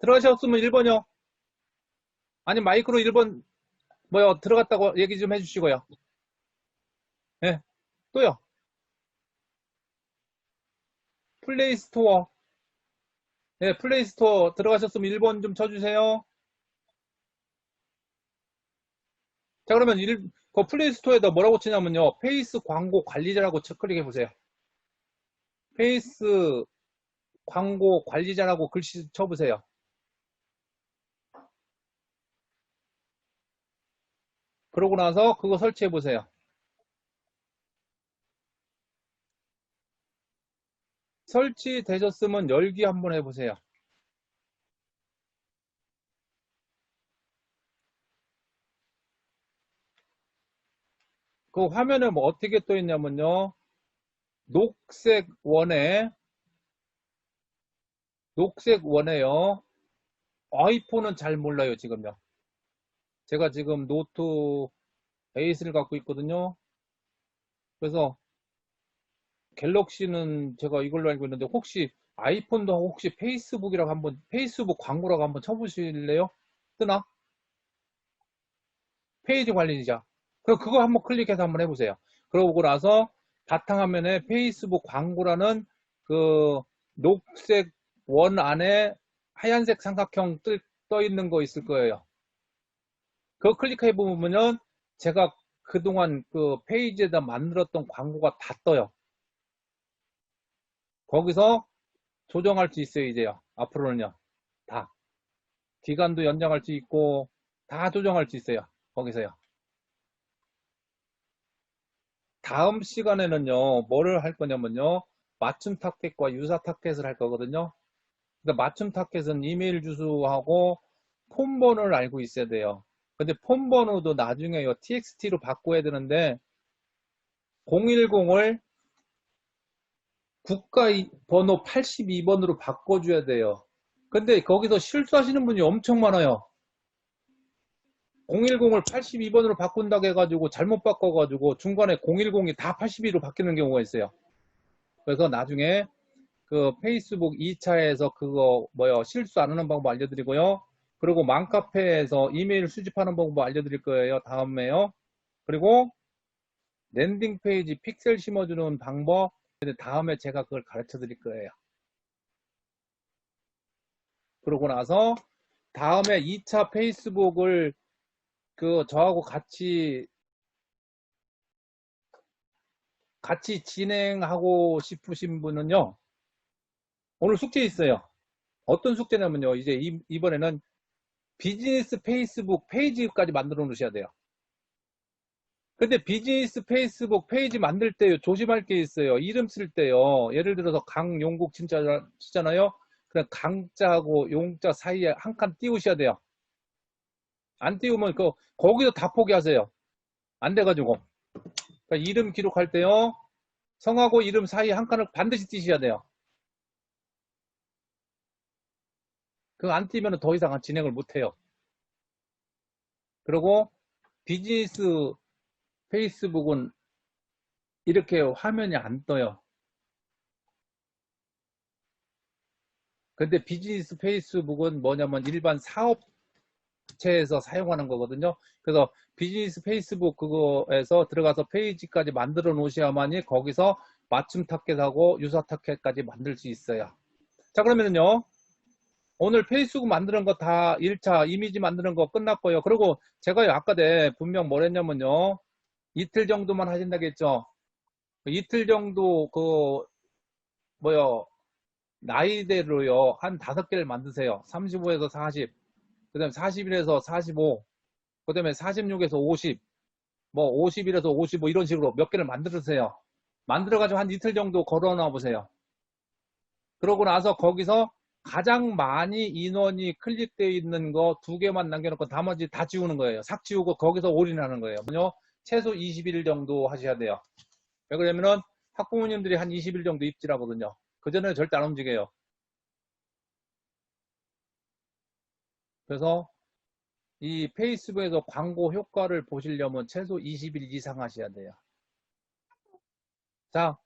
들어가셨으면 1번이요. 아니 마이크로 1번 뭐요 들어갔다고 얘기 좀 해주시고요. 네, 또요. 플레이스토어. 네, 플레이스토어 들어가셨으면 1번 좀 쳐주세요. 자, 그러면 그 플레이스토어에다 뭐라고 치냐면요. 페이스 광고 관리자라고 클릭해 보세요. 페이스 광고 관리자라고 글씨 쳐보세요. 그러고 나서 그거 설치해 보세요. 설치되셨으면 열기 한번 해보세요. 그 화면에 뭐 어떻게 떠 있냐면요. 녹색 원에요. 아이폰은 잘 몰라요, 지금요. 제가 지금 노트 8을 갖고 있거든요. 그래서 갤럭시는 제가 이걸로 알고 있는데 혹시 아이폰도 혹시 페이스북이라고 한번 페이스북 광고라고 한번 쳐보실래요? 뜨나? 페이지 관리자. 그럼 그거 한번 클릭해서 한번 해보세요. 그러고 나서 바탕화면에 페이스북 광고라는 그 녹색 원 안에 하얀색 삼각형 떠 있는 거 있을 거예요. 그거 클릭해 보면은 제가 그동안 그 페이지에다 만들었던 광고가 다 떠요. 거기서 조정할 수 있어요, 이제요. 앞으로는요. 다. 기간도 연장할 수 있고, 다 조정할 수 있어요. 거기서요. 다음 시간에는요, 뭐를 할 거냐면요. 맞춤 타겟과 유사 타겟을 할 거거든요. 그러니까 맞춤 타겟은 이메일 주소하고 폰 번호를 알고 있어야 돼요. 근데 폰 번호도 나중에요. txt로 바꿔야 되는데, 010을 국가 번호 82번으로 바꿔줘야 돼요. 근데 거기서 실수하시는 분이 엄청 많아요. 010을 82번으로 바꾼다고 해가지고 잘못 바꿔가지고 중간에 010이 다 82로 바뀌는 경우가 있어요. 그래서 나중에 그 페이스북 2차에서 그거 실수 안 하는 방법 알려드리고요. 그리고 맘카페에서 이메일 수집하는 방법 알려드릴 거예요. 다음에요. 그리고 랜딩 페이지 픽셀 심어주는 방법 다음에 제가 그걸 가르쳐 드릴 거예요. 그러고 나서 다음에 2차 페이스북을 저하고 같이 진행하고 싶으신 분은요. 오늘 숙제 있어요. 어떤 숙제냐면요. 이제 이번에는 비즈니스 페이스북 페이지까지 만들어 놓으셔야 돼요. 근데 비즈니스 페이스북 페이지 만들 때 조심할 게 있어요. 이름 쓸 때요. 예를 들어서 강용국 치잖아요. 그냥 강자하고 용자 사이에 한 칸 띄우셔야 돼요. 안 띄우면 거기서 다 포기하세요. 안 돼가지고. 그러니까 이름 기록할 때요. 성하고 이름 사이에 한 칸을 반드시 띄셔야 돼요. 그거 안 띄면 더 이상 진행을 못 해요. 그리고 비즈니스 페이스북은 이렇게 화면이 안 떠요. 근데 비즈니스 페이스북은 뭐냐면 일반 사업체에서 사용하는 거거든요. 그래서 비즈니스 페이스북 그거에서 들어가서 페이지까지 만들어 놓으셔야만이 거기서 맞춤 타겟하고 유사 타겟까지 만들 수 있어요. 자, 그러면은요. 오늘 페이스북 만드는 거 다 1차 이미지 만드는 거 끝났고요. 그리고 제가 아까 분명 뭐랬냐면요. 이틀 정도만 하신다고 했죠. 이틀 정도 나이대로요. 한 5개를 만드세요. 35에서 40, 그 다음에 41에서 45, 그 다음에 46에서 50, 51에서 55 이런 식으로 몇 개를 만들으세요. 만들어가지고 한 이틀 정도 걸어놔 보세요. 그러고 나서 거기서 가장 많이 인원이 클릭되어 있는 거 2개만 남겨놓고 나머지 다 지우는 거예요. 삭 지우고 거기서 올인하는 거예요. 최소 20일 정도 하셔야 돼요. 왜 그러냐면은 학부모님들이 한 20일 정도 입질하거든요. 그전에는 절대 안 움직여요. 그래서 이 페이스북에서 광고 효과를 보시려면 최소 20일 이상 하셔야 돼요. 자,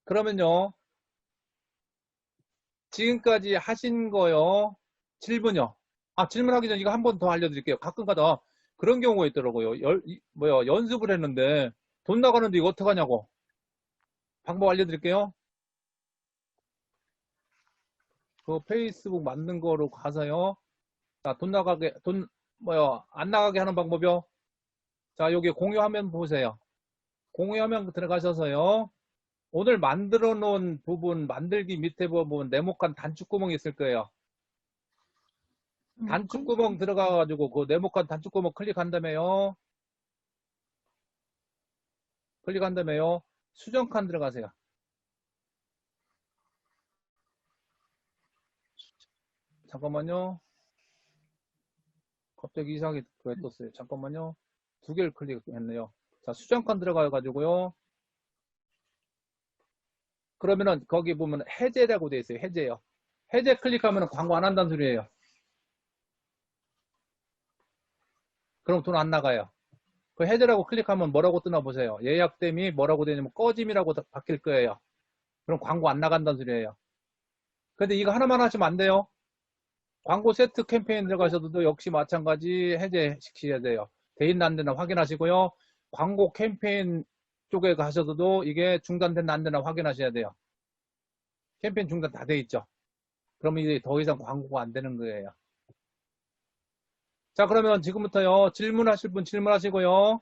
그러면요. 지금까지 하신 거요. 질문요. 질문하기 전에 이거 한 번 더 알려드릴게요. 가끔가다 그런 경우가 있더라고요. 연습을 했는데 돈 나가는데 이거 어떡하냐고. 방법 알려드릴게요. 그 페이스북 만든 거로 가서요. 자, 안 나가게 하는 방법이요. 자, 여기 공유 화면 보세요. 공유 화면 들어가셔서요. 오늘 만들어 놓은 부분, 만들기 밑에 보면 네모칸 단축구멍이 있을 거예요. 단축구멍 들어가가지고 그 네모칸 단축구멍 클릭한 다음에요. 수정칸 들어가세요. 잠깐만요. 갑자기 이상하게 왜 떴어요? 잠깐만요. 두 개를 클릭했네요. 자, 수정칸 들어가가지고요. 그러면은 거기 보면 해제라고 되어 있어요. 해제요. 해제 클릭하면 광고 안 한다는 소리예요. 그럼 돈 안 나가요. 그 해제라고 클릭하면 뭐라고 뜨나 보세요. 예약됨이 뭐라고 되냐면 꺼짐이라고 바뀔 거예요. 그럼 광고 안 나간다는 소리예요. 근데 이거 하나만 하시면 안 돼요. 광고 세트 캠페인 들어가셔도 역시 마찬가지 해제시켜야 돼요. 돼 있나 안 되나 확인하시고요. 광고 캠페인 쪽에 가셔도 이게 중단됐나 안 되나 확인하셔야 돼요. 캠페인 중단 다 돼 있죠. 그러면 이제 더 이상 광고가 안 되는 거예요. 자, 그러면 지금부터요. 질문하실 분 질문하시고요.